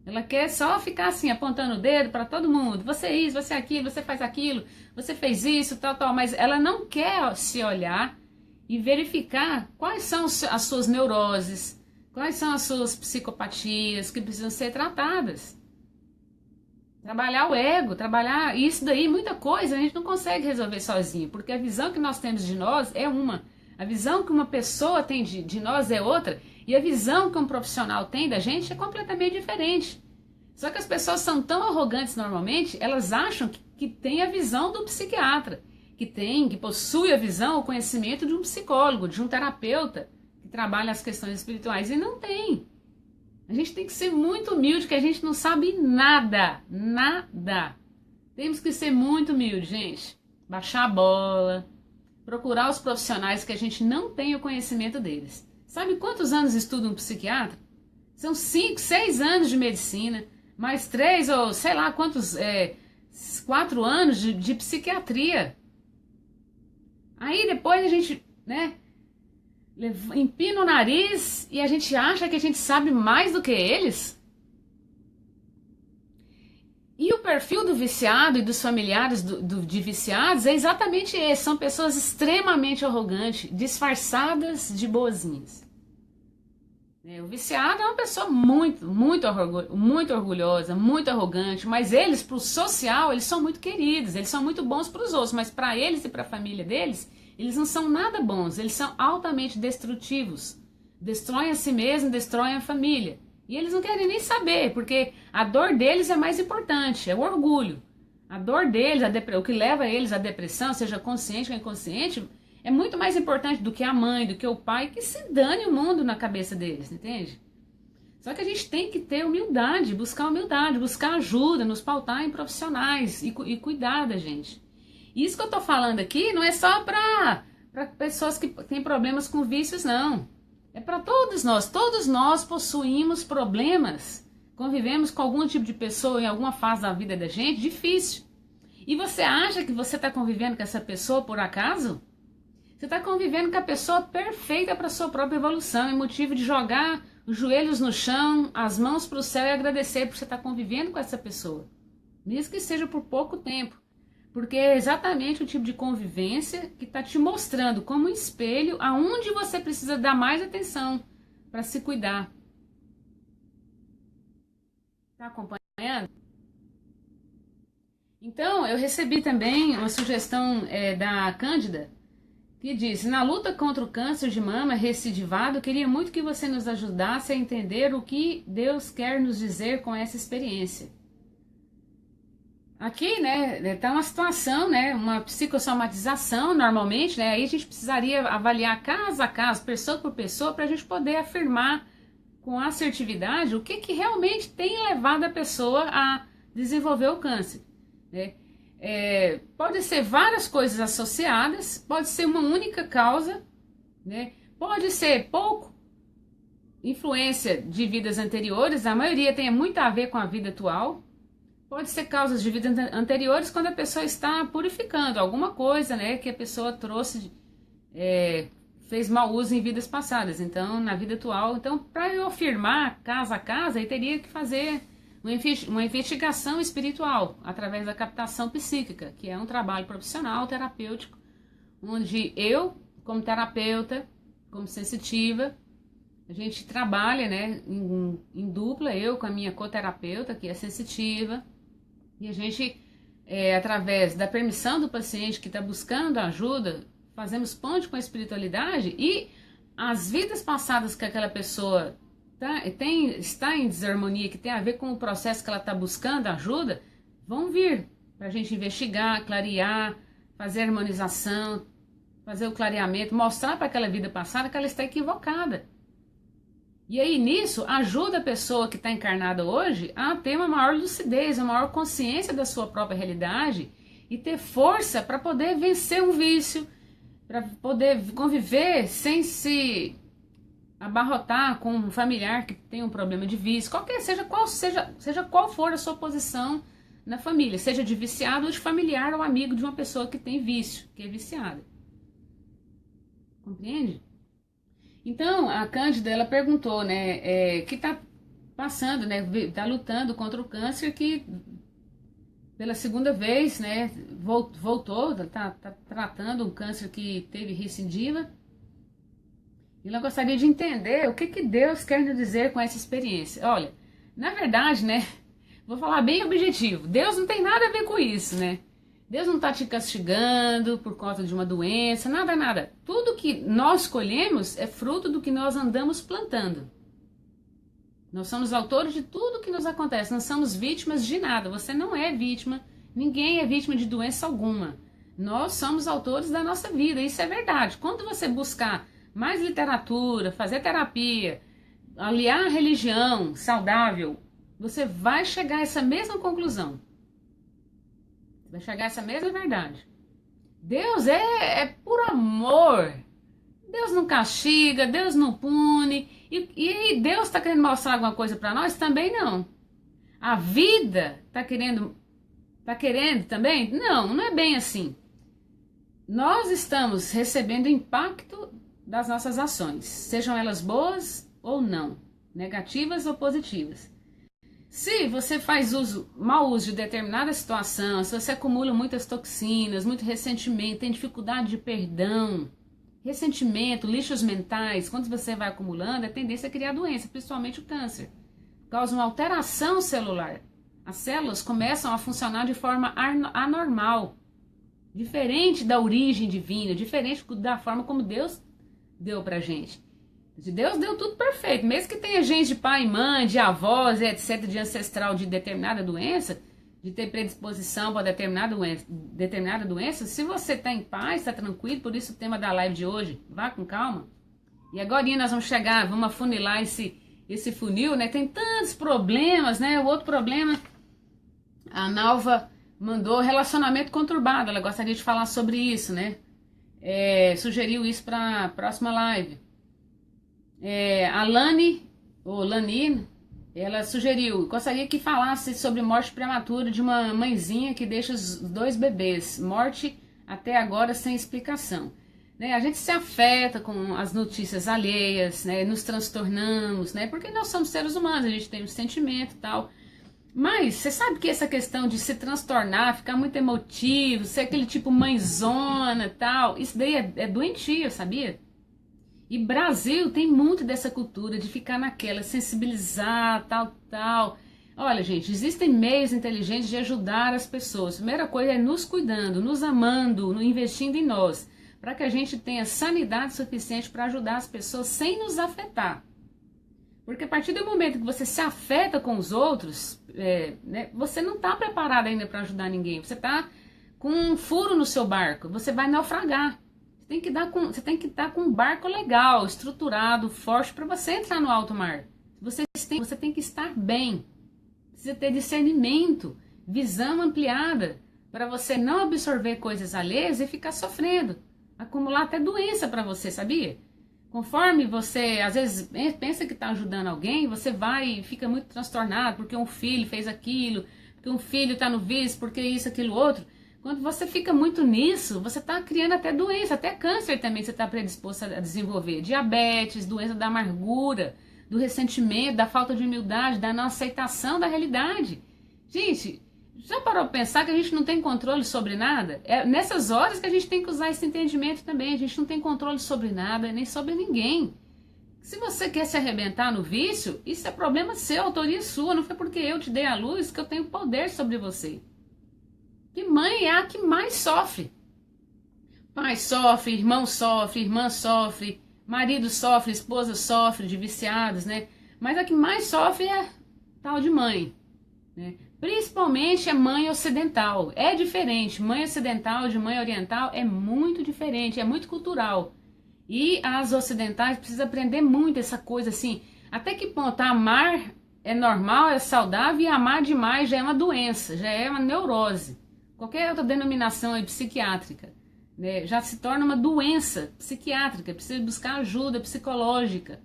Ela quer só ficar assim, apontando o dedo para todo mundo. Você é isso, você é aquilo, você faz aquilo, você fez isso, tal, tal. Mas ela não quer se olhar e verificar quais são as suas neuroses, quais são as suas psicopatias que precisam ser tratadas. Trabalhar o ego, trabalhar isso daí, muita coisa a gente não consegue resolver sozinho, porque a visão que nós temos de nós é uma. A visão que uma pessoa tem de nós é outra, e a visão que um profissional tem da gente é completamente diferente. Só que as pessoas são tão arrogantes normalmente, elas acham que tem a visão do psiquiatra, que possui a visão, o conhecimento de um psicólogo, de um terapeuta, que trabalha as questões espirituais, e não tem. A gente tem que ser muito humilde, que a gente não sabe nada, nada. Temos que ser muito humilde, gente. Baixar a bola, procurar os profissionais que a gente não tem o conhecimento deles. Sabe quantos anos estuda um psiquiatra? São 5, 6 anos de medicina, mais 3 ou sei lá quantos, 4 anos de psiquiatria. Aí depois a gente, né, empina o nariz e a gente acha que a gente sabe mais do que eles. E o perfil do viciado e dos familiares de viciados é exatamente esse. São pessoas extremamente arrogantes, disfarçadas de boazinhas. O viciado é uma pessoa muito, muito orgulhosa, muito arrogante, mas eles, para o social, eles são muito queridos, eles são muito bons para os outros, mas para eles e para a família deles, eles não são nada bons, eles são altamente destrutivos. Destroem a si mesmo, destroem a família. E eles não querem nem saber, porque a dor deles é mais importante, é o orgulho. A dor deles, o que leva eles à depressão, seja consciente ou inconsciente, é muito mais importante do que a mãe, do que o pai, que se dane o mundo na cabeça deles, entende? Só que a gente tem que ter humildade, buscar ajuda, nos pautar em profissionais e cuidar da gente. Isso que eu tô falando aqui não é só para pessoas que têm problemas com vícios, não. É para todos nós possuímos problemas, convivemos com algum tipo de pessoa em alguma fase da vida da gente, difícil. E você acha que você está convivendo com essa pessoa por acaso? Você está convivendo com a pessoa perfeita para a sua própria evolução, é motivo de jogar os joelhos no chão, as mãos para o céu e agradecer por você estar convivendo com essa pessoa, mesmo que seja por pouco tempo. Porque é exatamente o tipo de convivência que está te mostrando como um espelho aonde você precisa dar mais atenção para se cuidar. Tá acompanhando? acompanhando? Então, eu recebi também uma sugestão da Cândida, que diz: na luta contra o câncer de mama recidivado, queria muito que você nos ajudasse a entender o que Deus quer nos dizer com essa experiência. Aqui, né, tá uma situação, né, uma psicossomatização, normalmente, né, aí a gente precisaria avaliar caso a caso, pessoa por pessoa, para a gente poder afirmar com assertividade o que realmente tem levado a pessoa a desenvolver o câncer, né? Pode ser várias coisas associadas, pode ser uma única causa, né? Pode ser pouco influência de vidas anteriores, a maioria tem muito a ver com a vida atual. Pode ser causas de vidas anteriores quando a pessoa está purificando alguma coisa, né, que a pessoa trouxe, fez mau uso em vidas passadas, então na vida atual. Então, para eu afirmar caso a caso, aí teria que fazer uma investigação espiritual através da captação psíquica, que é um trabalho profissional, terapêutico, onde eu, como terapeuta, como sensitiva, a gente trabalha, né, em dupla, eu com a minha coterapeuta, que é sensitiva, e a gente, através da permissão do paciente que está buscando ajuda, fazemos ponte com a espiritualidade, e as vidas passadas que aquela pessoa está em desarmonia, que tem a ver com o processo que ela está buscando ajuda, vão vir para a gente investigar, clarear, fazer a harmonização, fazer o clareamento, mostrar para aquela vida passada que ela está equivocada. E aí nisso ajuda a pessoa que está encarnada hoje a ter uma maior lucidez, uma maior consciência da sua própria realidade e ter força para poder vencer um vício, para poder conviver sem se abarrotar com um familiar que tem um problema de vício, seja qual for a sua posição na família, seja de viciado ou de familiar ou amigo de uma pessoa que tem vício, que é viciada. Compreende? Então, a Cândida, ela perguntou, né, que está passando, né, está lutando contra o câncer, que pela segunda vez, né, voltou, está tratando um câncer que teve recidiva. E ela gostaria de entender o que Deus quer nos dizer com essa experiência. Olha, na verdade, né, vou falar bem objetivo, Deus não tem nada a ver com isso, né? Deus não está te castigando por conta de uma doença, nada. Tudo que nós colhemos é fruto do que nós andamos plantando. Nós somos autores de tudo que nos acontece, não somos vítimas de nada. Você não é vítima, ninguém é vítima de doença alguma. Nós somos autores da nossa vida, isso é verdade. Quando você buscar mais literatura, fazer terapia, aliar a religião saudável, você vai chegar a essa mesma conclusão. Vai chegar a essa mesma verdade. Deus é por amor. Deus não castiga, Deus não pune. E Deus está querendo mostrar alguma coisa para nós? Também não. A vida está querendo também? Não é bem assim. Nós estamos recebendo impacto das nossas ações, sejam elas boas ou não, negativas ou positivas. Se você faz mau uso de determinada situação, se você acumula muitas toxinas, muito ressentimento, tem dificuldade de perdão, ressentimento, lixos mentais, quando você vai acumulando, a tendência é criar doença, principalmente o câncer. Causa uma alteração celular. As células começam a funcionar de forma anormal, diferente da origem divina, diferente da forma como Deus deu pra gente. Deus deu tudo perfeito, mesmo que tenha gente de pai e mãe, de avós, etc., de ancestral de determinada doença, de ter predisposição para determinada doença, se você está em paz, está tranquilo, por isso o tema da live de hoje, vá com calma. E agora nós vamos afunilar esse funil, né? Tem tantos problemas, né? O outro problema, a Nalva mandou relacionamento conturbado, ela gostaria de falar sobre isso, né? Sugeriu isso para a próxima live. A Lani, ela sugeriu, gostaria que falasse sobre morte prematura de uma mãezinha que deixa os 2 bebês, morte até agora sem explicação. Né? A gente se afeta com as notícias alheias, né? Nos transtornamos, né? Porque nós somos seres humanos, a gente tem um sentimento e tal. Mas você sabe que essa questão de se transtornar, ficar muito emotivo, ser aquele tipo mãezona e tal, isso daí é doentio, sabia? E Brasil tem muito dessa cultura de ficar naquela, sensibilizar, tal. Olha, gente, existem meios inteligentes de ajudar as pessoas. A primeira coisa é nos cuidando, nos amando, investindo em nós, para que a gente tenha sanidade suficiente para ajudar as pessoas sem nos afetar. Porque a partir do momento que você se afeta com os outros, né, você não está preparado ainda para ajudar ninguém. Você está com um furo no seu barco, você vai naufragar. Você tem que estar com um barco legal, estruturado, forte, para você entrar no alto mar. Você tem que estar bem. Precisa ter discernimento, visão ampliada, para você não absorver coisas alheias e ficar sofrendo. Acumular até doença para você, sabia? Conforme você, às vezes, pensa que está ajudando alguém, você vai e fica muito transtornado porque um filho fez aquilo, porque um filho está no vício, porque isso, aquilo, outro. Quando você fica muito nisso, você está criando até doença, até câncer também você está predisposto a desenvolver. Diabetes, doença da amargura, do ressentimento, da falta de humildade, da não aceitação da realidade. Gente, já parou para pensar que a gente não tem controle sobre nada? É nessas horas que a gente tem que usar esse entendimento também. A gente não tem controle sobre nada, nem sobre ninguém. Se você quer se arrebentar no vício, isso é problema seu, autoria sua. Não foi porque eu te dei a luz que eu tenho poder sobre você. E mãe é a que mais sofre. Pai sofre, irmão sofre, irmã sofre, marido sofre, esposa sofre de viciados, né? Mas a que mais sofre é tal de mãe, né? Principalmente a mãe ocidental. É diferente. Mãe ocidental de mãe oriental é muito diferente, é muito cultural. E as ocidentais precisam aprender muito essa coisa assim. Até que ponto amar é normal, é saudável, e amar demais já é uma doença, já é uma neurose. Qualquer outra denominação aí psiquiátrica, né, já se torna uma doença psiquiátrica. Precisa buscar ajuda psicológica,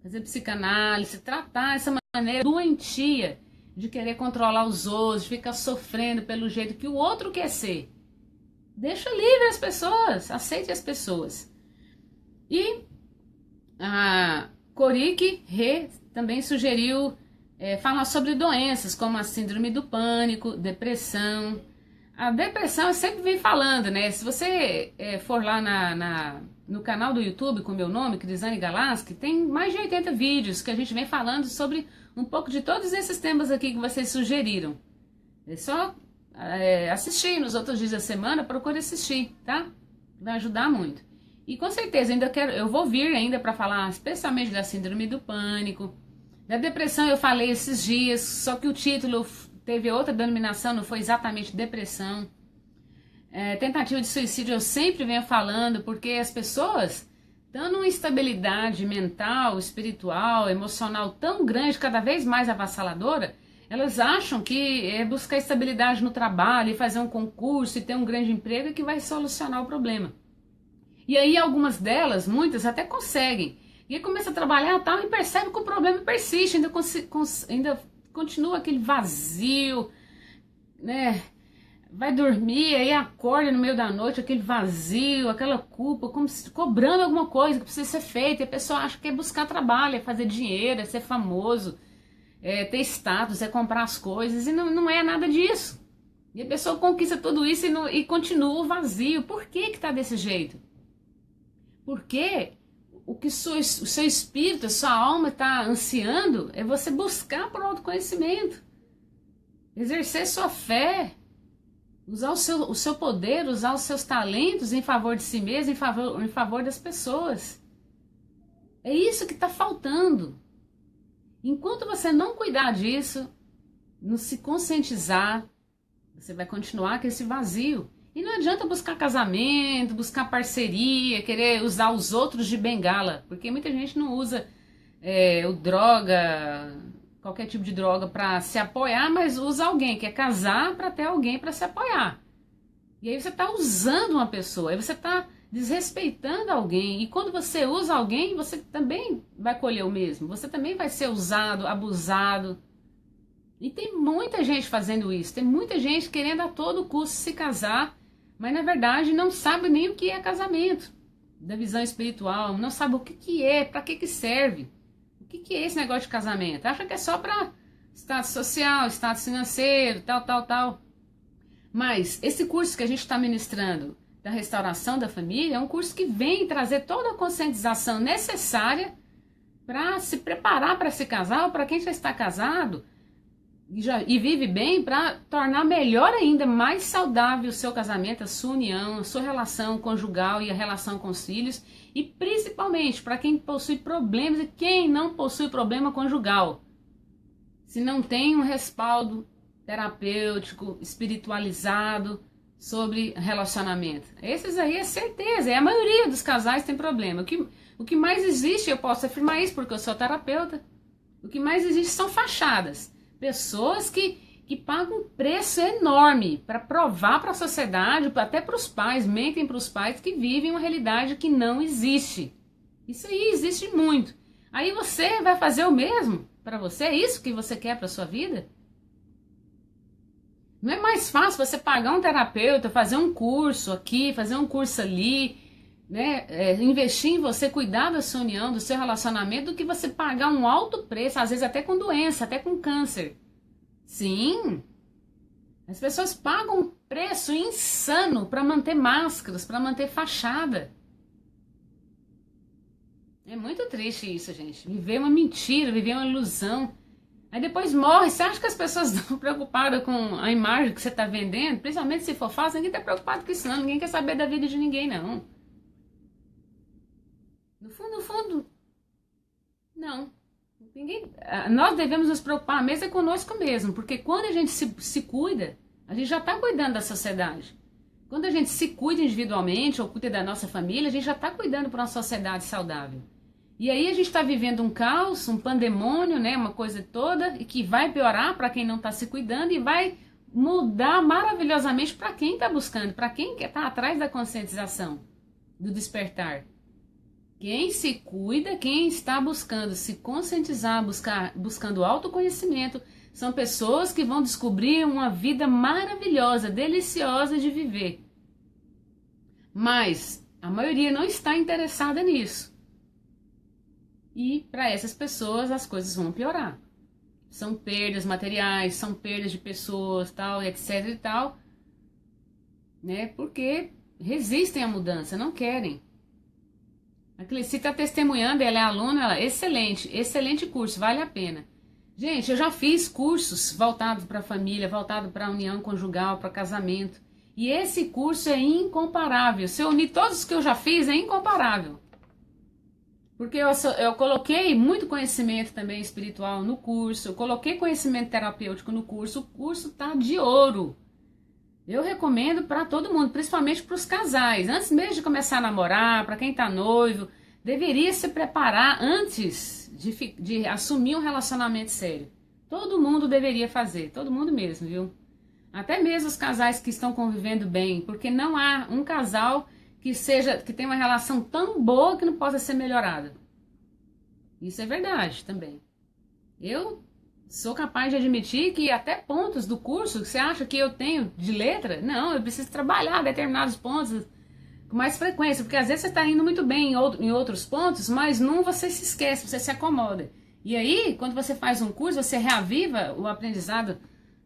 fazer psicanálise, tratar essa maneira doentia de querer controlar os outros, de ficar sofrendo pelo jeito que o outro quer ser. Deixa livre as pessoas, aceite as pessoas. E a Corik He também sugeriu falar sobre doenças como a síndrome do pânico, depressão. A depressão eu sempre venho falando, né? Se você for lá no canal do YouTube com meu nome, Crislane Galaschi, tem mais de 80 vídeos que a gente vem falando sobre um pouco de todos esses temas aqui que vocês sugeriram. É só assistir nos outros dias da semana, procure assistir, tá? Vai ajudar muito. E com certeza eu vou vir ainda para falar especialmente da síndrome do pânico, da depressão. Eu falei esses dias, só que o título teve outra denominação, não foi exatamente depressão. Tentativa de suicídio eu sempre venho falando, porque as pessoas estão numa instabilidade mental, espiritual, emocional tão grande, cada vez mais avassaladora. Elas acham que buscar estabilidade no trabalho e fazer um concurso e ter um grande emprego é que vai solucionar o problema. E aí algumas delas, muitas, até conseguem. E aí começa a trabalhar e tal, e percebe que o problema persiste, ainda continua aquele vazio, né? Vai dormir, aí acorda no meio da noite, aquele vazio, aquela culpa, como se cobrando alguma coisa que precisa ser feita. E a pessoa acha que é buscar trabalho, é fazer dinheiro, é ser famoso, é ter status, é comprar as coisas, e não é nada disso. E a pessoa conquista tudo isso e continua o vazio. Por que está desse jeito? Porque o que o seu espírito, a sua alma está ansiando é você buscar por autoconhecimento, exercer sua fé, usar o seu poder, usar os seus talentos em favor de si mesmo, em favor das pessoas. É isso que está faltando. Enquanto você não cuidar disso, não se conscientizar, você vai continuar com esse vazio. E não adianta buscar casamento, buscar parceria, querer usar os outros de bengala, porque muita gente não usa qualquer tipo de droga para se apoiar, mas usa alguém, quer casar para ter alguém para se apoiar. E aí você está usando uma pessoa, aí você está desrespeitando alguém, e quando você usa alguém, você também vai colher o mesmo, você também vai ser usado, abusado. E tem muita gente fazendo isso, tem muita gente querendo a todo custo se casar, mas na verdade não sabe nem o que é casamento, da visão espiritual, não sabe o que é, para que serve, o que é esse negócio de casamento, acha que é só para status social, status financeiro, tal. Mas esse curso que a gente está ministrando da restauração da família é um curso que vem trazer toda a conscientização necessária para se preparar para se casar, ou para quem já está casado, e vive bem para tornar melhor ainda, mais saudável o seu casamento, a sua união, a sua relação conjugal e a relação com os filhos, e principalmente para quem possui problemas e quem não possui problema conjugal. Se não tem um respaldo terapêutico, espiritualizado sobre relacionamento. Esses aí é certeza, a maioria dos casais tem problema. O que mais existe, eu posso afirmar isso porque eu sou terapeuta, o que mais existe são fachadas. Pessoas que pagam um preço enorme para provar para a sociedade, até para os pais, mentem para os pais que vivem uma realidade que não existe. Isso aí existe muito. Aí você vai fazer o mesmo para você? É isso que você quer para sua vida? Não é mais fácil você pagar um terapeuta, fazer um curso aqui, fazer um curso ali, né? Investir em você, cuidar da sua união, do seu relacionamento, do que você pagar um alto preço, às vezes até com doença, até com câncer. Sim, as pessoas pagam um preço insano para manter máscaras, para manter fachada. É muito triste isso, gente. Viver uma mentira, viver uma ilusão. Aí depois morre. Você acha que as pessoas estão preocupadas com a imagem que você está vendendo? Principalmente se for falso, ninguém está preocupado com isso não. Ninguém quer saber da vida de ninguém, não. No fundo, não. Nós devemos nos preocupar mesmo é conosco mesmo, porque quando a gente se cuida, a gente já está cuidando da sociedade. Quando a gente se cuida individualmente ou cuida da nossa família, a gente já está cuidando para uma sociedade saudável. E aí a gente está vivendo um caos, um pandemônio, né, uma coisa toda, e que vai piorar para quem não está se cuidando e vai mudar maravilhosamente para quem está buscando, para quem está atrás da conscientização, do despertar. Quem se cuida, quem está buscando se conscientizar, buscando autoconhecimento, são pessoas que vão descobrir uma vida maravilhosa, deliciosa de viver. Mas a maioria não está interessada nisso. E para essas pessoas as coisas vão piorar. São perdas materiais, são perdas de pessoas, tal, etc e tal, né? Porque resistem à mudança, não querem. A Cleci está testemunhando, ela é aluna, ela, excelente curso, vale a pena. Gente, eu já fiz cursos voltados para a família, voltados para a união conjugal, para casamento. E esse curso é incomparável. Se eu unir todos os que eu já fiz, é incomparável. Porque eu coloquei muito conhecimento também espiritual no curso, eu coloquei conhecimento terapêutico no curso, o curso tá de ouro. Eu recomendo para todo mundo, principalmente para os casais. Antes mesmo de começar a namorar, para quem está noivo, deveria se preparar antes de assumir um relacionamento sério. Todo mundo deveria fazer, todo mundo mesmo, viu? Até mesmo os casais que estão convivendo bem, porque não há um casal que tenha uma relação tão boa que não possa ser melhorada. Isso é verdade também. Eu sou capaz de admitir que até pontos do curso que você acha que eu tenho de letra, não, eu preciso trabalhar determinados pontos com mais frequência, porque às vezes você está indo muito bem em outros pontos, mas num você se esquece, você se acomoda. E aí, quando você faz um curso, você reaviva o aprendizado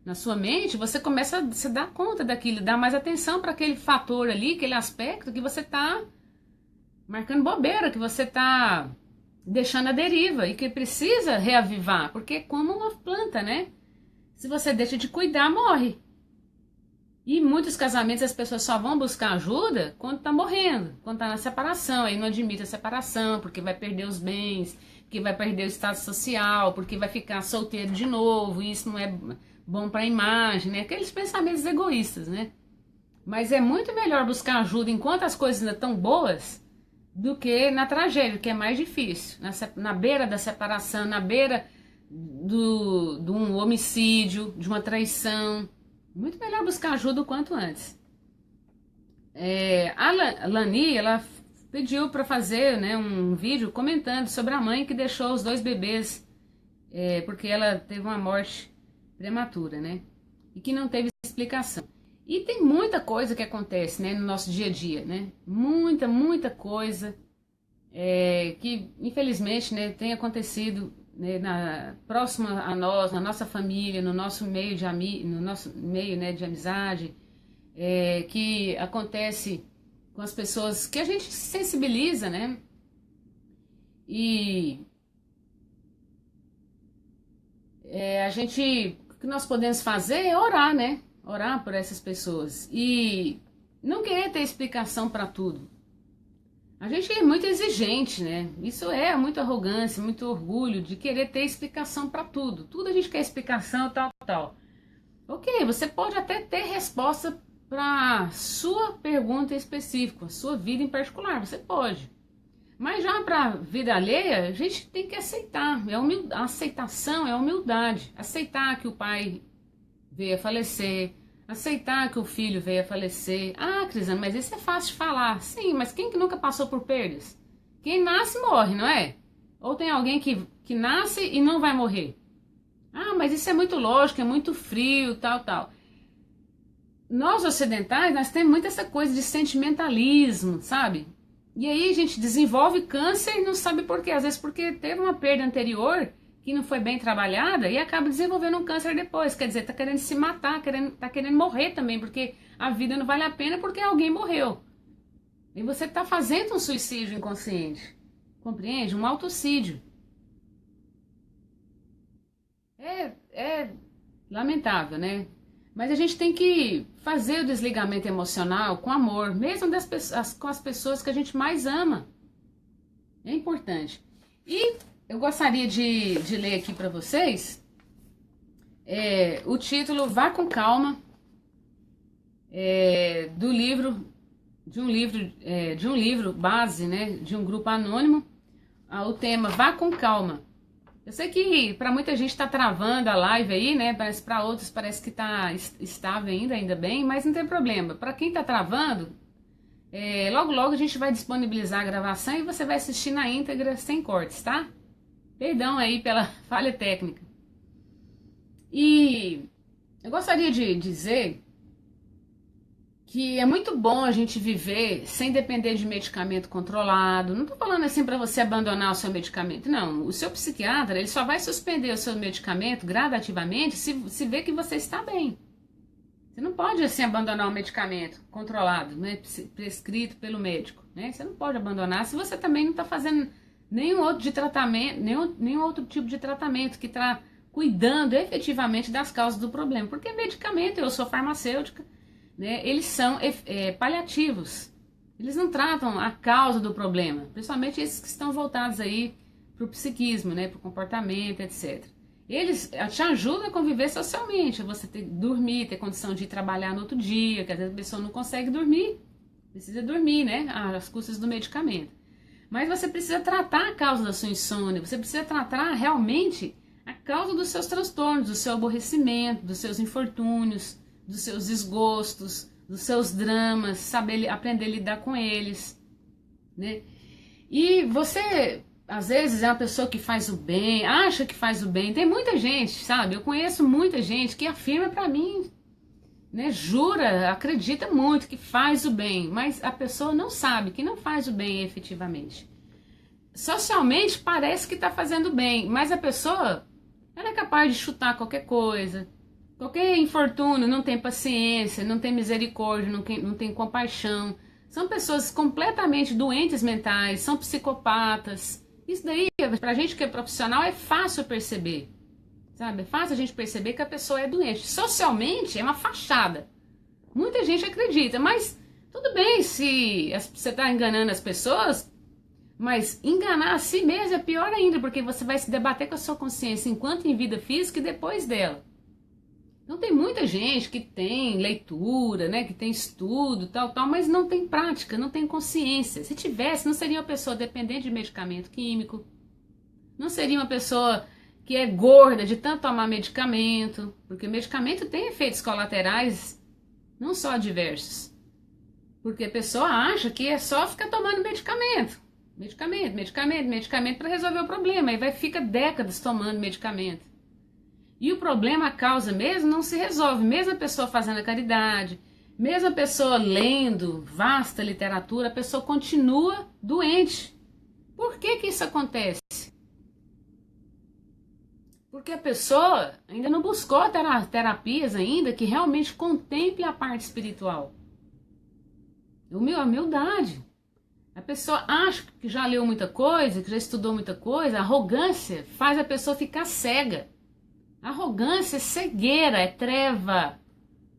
na sua mente, você começa a se dar conta daquilo, dar mais atenção para aquele fator ali, aquele aspecto que você está marcando bobeira, que você está deixando a deriva e que precisa reavivar, porque é como uma planta, né? Se você deixa de cuidar, morre. E em muitos casamentos as pessoas só vão buscar ajuda quando tá morrendo, quando tá na separação, aí não admite a separação, porque vai perder os bens, porque vai perder o status social, porque vai ficar solteiro de novo, e isso não é bom para a imagem, né? Aqueles pensamentos egoístas, né? Mas é muito melhor buscar ajuda enquanto as coisas ainda estão boas do que na tragédia, que é mais difícil. Na beira da separação, na beira de um homicídio, de uma traição. Muito melhor buscar ajuda o quanto antes. A Lani, ela pediu para fazer, né, um vídeo comentando sobre a mãe que deixou os 2 bebês, porque ela teve uma morte prematura, né? E que não teve explicação. E tem muita coisa que acontece, né, no nosso dia a dia, né? Muita coisa que, infelizmente, né, tem acontecido, né, próxima a nós, na nossa família, no nosso meio né, de amizade, que acontece com as pessoas que a gente se sensibiliza, né? A gente que nós podemos fazer é orar, né? Orar por essas pessoas. E não querer ter explicação para tudo. A gente é muito exigente, né? Isso é muita arrogância, muito orgulho de querer ter explicação para tudo. Tudo a gente quer explicação, tal, tal. Ok, você pode até ter resposta para sua pergunta específica, sua vida em particular, você pode. Mas já para a vida alheia, a gente tem que aceitar. A aceitação é humildade. Aceitar que o pai veio a falecer, aceitar que o filho veio a falecer. Ah, Crisana, mas isso é fácil de falar. Sim, mas quem que nunca passou por perdas? Quem nasce morre, não é? Ou tem alguém que nasce e não vai morrer? Ah, mas isso é muito lógico, é muito frio, tal, tal. Nós ocidentais, nós temos muito essa coisa de sentimentalismo, sabe? E aí a gente desenvolve câncer e não sabe por quê. Às vezes porque teve uma perda anterior que não foi bem trabalhada e acaba desenvolvendo um câncer depois. Quer dizer, tá querendo se matar, tá querendo morrer também, porque a vida não vale a pena porque alguém morreu. E você tá fazendo um suicídio inconsciente. Compreende? Um autocídio. É lamentável, né? Mas a gente tem que fazer o desligamento emocional com amor, mesmo com as pessoas que a gente mais ama. É importante. E eu gostaria de ler aqui para vocês o título Vá com Calma, de um livro base, né, de um grupo anônimo. O tema Vá com Calma. Eu sei que para muita gente está travando a live aí, né? Mas para outros parece que está estável ainda bem, mas não tem problema. Para quem está travando, logo logo a gente vai disponibilizar a gravação e você vai assistir na íntegra sem cortes, tá? Perdão aí pela falha técnica. E eu gostaria de dizer que é muito bom a gente viver sem depender de medicamento controlado. Não estou falando assim para você abandonar o seu medicamento. Não, o seu psiquiatra ele só vai suspender o seu medicamento gradativamente se ver que você está bem. Você não pode assim abandonar um medicamento controlado, né, prescrito pelo médico. Né? Você não pode abandonar se você também não está fazendo nenhum outro tipo de tratamento que está cuidando efetivamente das causas do problema. Porque medicamento, eu sou farmacêutica, né, eles são paliativos. Eles não tratam a causa do problema, principalmente esses que estão voltados aí para o psiquismo, né, para o comportamento, etc. Eles te ajudam a conviver socialmente, a você dormir, ter condição de ir trabalhar no outro dia, que às vezes a pessoa não consegue dormir, precisa dormir, né, às custas do medicamento. Mas você precisa tratar a causa da sua insônia, você precisa tratar realmente a causa dos seus transtornos, do seu aborrecimento, dos seus infortúnios, dos seus desgostos, dos seus dramas, saber aprender a lidar com eles, né? E você, às vezes, é uma pessoa que faz o bem, acha que faz o bem. Tem muita gente, sabe? Eu conheço muita gente que afirma pra mim, né? Jura, acredita muito que faz o bem, mas a pessoa não sabe que não faz o bem efetivamente. Socialmente parece que tá fazendo bem, mas a pessoa, ela é capaz de chutar qualquer coisa. Qualquer infortúnio, não tem paciência, não tem misericórdia, não tem compaixão. São pessoas completamente doentes mentais, são psicopatas. Isso daí, pra gente que é profissional, é fácil perceber. Sabe? É fácil a gente perceber que a pessoa é doente. Socialmente, é uma fachada. Muita gente acredita, mas tudo bem se você está enganando as pessoas, mas enganar a si mesmo é pior ainda, porque você vai se debater com a sua consciência enquanto em vida física e depois dela. Então tem muita gente que tem leitura, né, que tem estudo, tal, mas não tem prática, não tem consciência. Se tivesse, não seria uma pessoa dependente de medicamento químico, não seria uma pessoa que é gorda de tanto tomar medicamento, porque medicamento tem efeitos colaterais, não só adversos. Porque a pessoa acha que é só ficar tomando medicamento para resolver o problema, e fica décadas tomando medicamento. E o problema, a causa mesmo, não se resolve. Mesmo a pessoa fazendo a caridade, mesmo a pessoa lendo vasta literatura, a pessoa continua doente. Por que que isso acontece? Porque a pessoa ainda não buscou terapias ainda que realmente contemple a parte espiritual. Humildade. A pessoa acha que já leu muita coisa, que já estudou muita coisa. A arrogância faz a pessoa ficar cega. Arrogância é cegueira, é treva,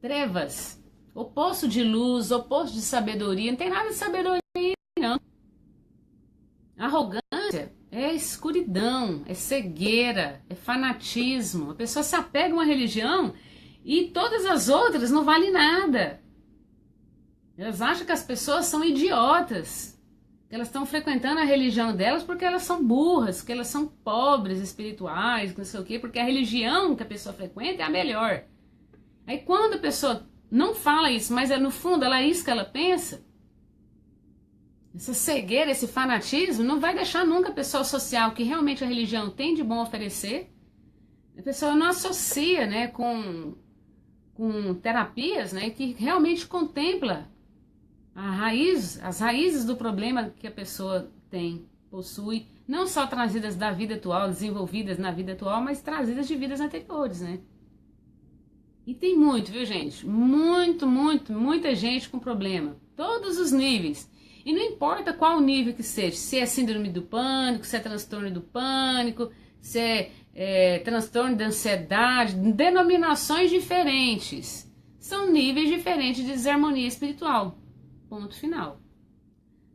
trevas. Oposto de luz, oposto de sabedoria. Não tem nada de sabedoria, não. Arrogância é escuridão, é cegueira, é fanatismo. A pessoa se apega a uma religião e todas as outras não valem nada. Elas acham que as pessoas são idiotas, que elas estão frequentando a religião delas porque elas são burras, que elas são pobres espirituais, não sei o quê, porque a religião que a pessoa frequenta é a melhor. Aí quando a pessoa não fala isso, mas no fundo ela é isso que ela pensa, essa cegueira, esse fanatismo não vai deixar nunca a pessoa associar o que realmente a religião tem de bom a oferecer. A pessoa não associa, né, com terapias, né, que realmente contempla as raízes do problema que a pessoa possui, não só trazidas da vida atual, desenvolvidas na vida atual, mas trazidas de vidas anteriores, né? E tem muito, viu, gente? Muita gente com problema. Todos os níveis. E não importa qual nível que seja, se é síndrome do pânico, se é transtorno do pânico, se é transtorno da ansiedade, denominações diferentes. São níveis diferentes de desarmonia espiritual. Ponto final.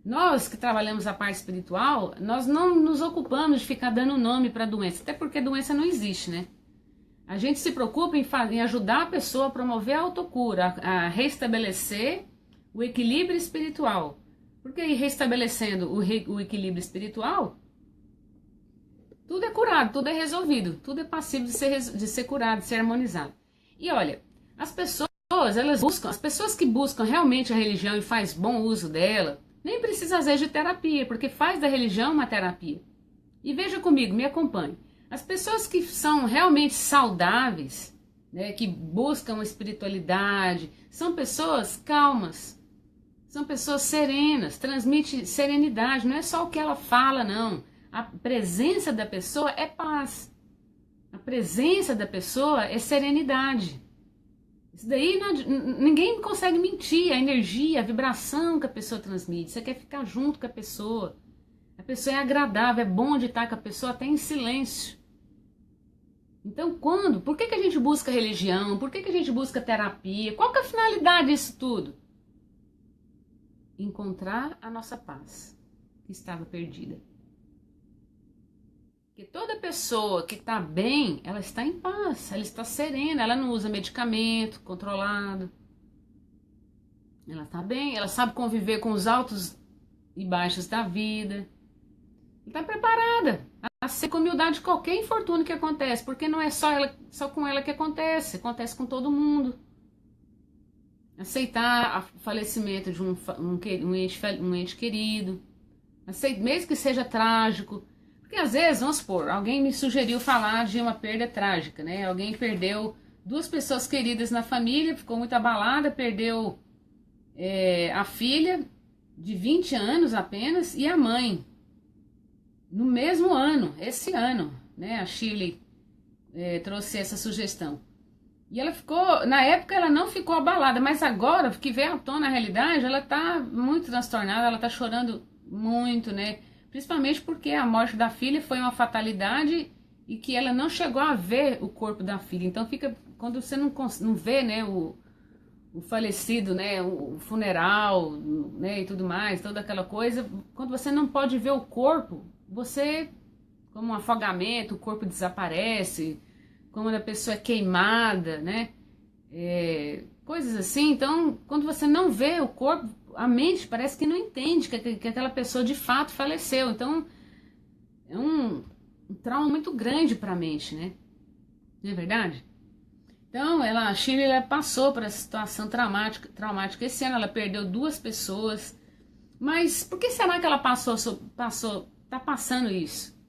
Nós que trabalhamos a parte espiritual, nós não nos ocupamos de ficar dando nome para a doença, até porque doença não existe, né? A gente se preocupa em ajudar a pessoa a promover a autocura, a restabelecer o equilíbrio espiritual. Porque restabelecendo o equilíbrio espiritual, tudo é curado, tudo é resolvido, tudo é passível de ser curado, de ser harmonizado. E olha, as pessoas que buscam realmente a religião e faz bom uso dela, nem precisa às vezes de terapia, porque faz da religião uma terapia. E veja comigo, me acompanhe. As pessoas que são realmente saudáveis, né, que buscam espiritualidade, são pessoas calmas, são pessoas serenas, transmite serenidade, não é só o que ela fala, não. A presença da pessoa é paz. A presença da pessoa é serenidade. Isso daí ninguém consegue mentir, a energia, a vibração que a pessoa transmite. Você quer ficar junto com a pessoa. A pessoa é agradável, é bom de estar com a pessoa até em silêncio. Então, por que a gente busca religião? Por que a gente busca terapia? Qual que é a finalidade disso tudo? Encontrar a nossa paz, que estava perdida. Porque toda pessoa que está bem, ela está em paz, ela está serena, ela não usa medicamento controlado. Ela está bem, ela sabe conviver com os altos e baixos da vida. Ela está preparada a ser com humildade qualquer infortúnio que acontece, porque não é só com ela que acontece com todo mundo. Aceitar o falecimento de um ente querido, mesmo que seja trágico. Porque às vezes, vamos supor, alguém me sugeriu falar de uma perda trágica, né? Alguém perdeu 2 pessoas queridas na família, ficou muito abalada, perdeu a filha de 20 anos apenas e a mãe. No mesmo ano, esse ano, né? A Shirley trouxe essa sugestão. E ela ficou, na época ela não ficou abalada, mas agora, que veio à tona a realidade, ela tá muito transtornada, ela tá chorando muito, né? Principalmente porque a morte da filha foi uma fatalidade e que ela não chegou a ver o corpo da filha. Então quando você não vê, né, o falecido, né, o funeral, né, e tudo mais, toda aquela coisa, quando você não pode ver o corpo, você, como um afogamento, o corpo desaparece, como a pessoa é queimada, né, coisas assim. Então, quando você não vê o corpo, a mente parece que não entende que aquela pessoa de fato faleceu. Então, é um trauma muito grande para a mente, né? Não é verdade? Então, a Shirley passou por essa situação traumática. Esse ano ela perdeu 2 pessoas. Mas por que será que ela tá passando isso?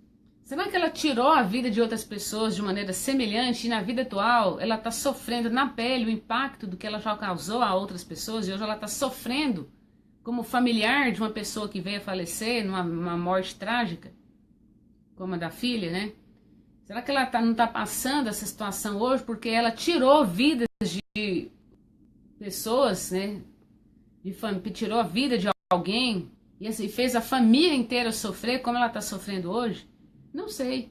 Será que ela tirou a vida de outras pessoas de maneira semelhante e na vida atual ela está sofrendo na pele o impacto do que ela já causou a outras pessoas e hoje ela está sofrendo como familiar de uma pessoa que veio a falecer numa morte trágica, como a da filha, né? Será que ela não está passando essa situação hoje porque ela tirou vidas de pessoas, né? Tirou a vida de alguém e assim, fez a família inteira sofrer como ela está sofrendo hoje? Não sei.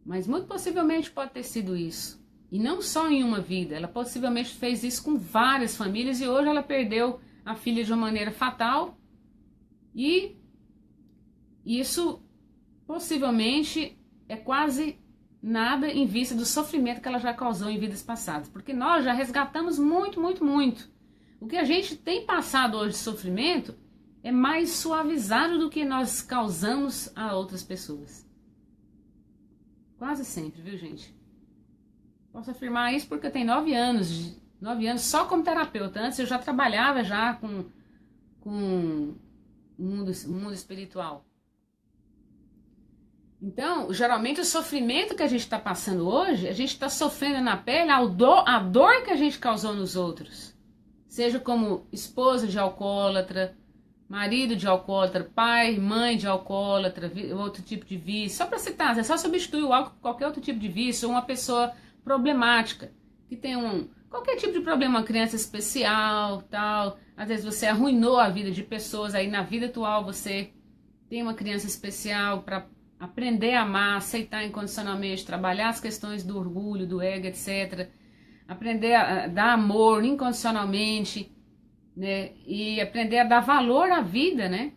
Mas muito possivelmente pode ter sido isso. E não só em uma vida, ela possivelmente fez isso com várias famílias e hoje ela perdeu a filha de uma maneira fatal e isso possivelmente é quase nada em vista do sofrimento que ela já causou em vidas passadas, porque nós já resgatamos muito, muito, muito. O que a gente tem passado hoje de sofrimento é mais suavizado do que nós causamos a outras pessoas. Quase sempre, viu, gente? Posso afirmar isso porque eu tenho 9 anos só como terapeuta. Antes eu já trabalhava já com o mundo espiritual. Então, geralmente o sofrimento que a gente está passando hoje, a gente está sofrendo na pele a dor que a gente causou nos outros. Seja como esposa de alcoólatra, marido de alcoólatra, pai, mãe de alcoólatra, outro tipo de vício. Só para citar, é só substituir o álcool por qualquer outro tipo de vício, ou uma pessoa problemática, que tem qualquer tipo de problema, uma criança especial, tal. Às vezes você arruinou a vida de pessoas, aí na vida atual você tem uma criança especial para aprender a amar, aceitar incondicionalmente, trabalhar as questões do orgulho, do ego, etc. Aprender a dar amor incondicionalmente, né? E aprender a dar valor à vida, né?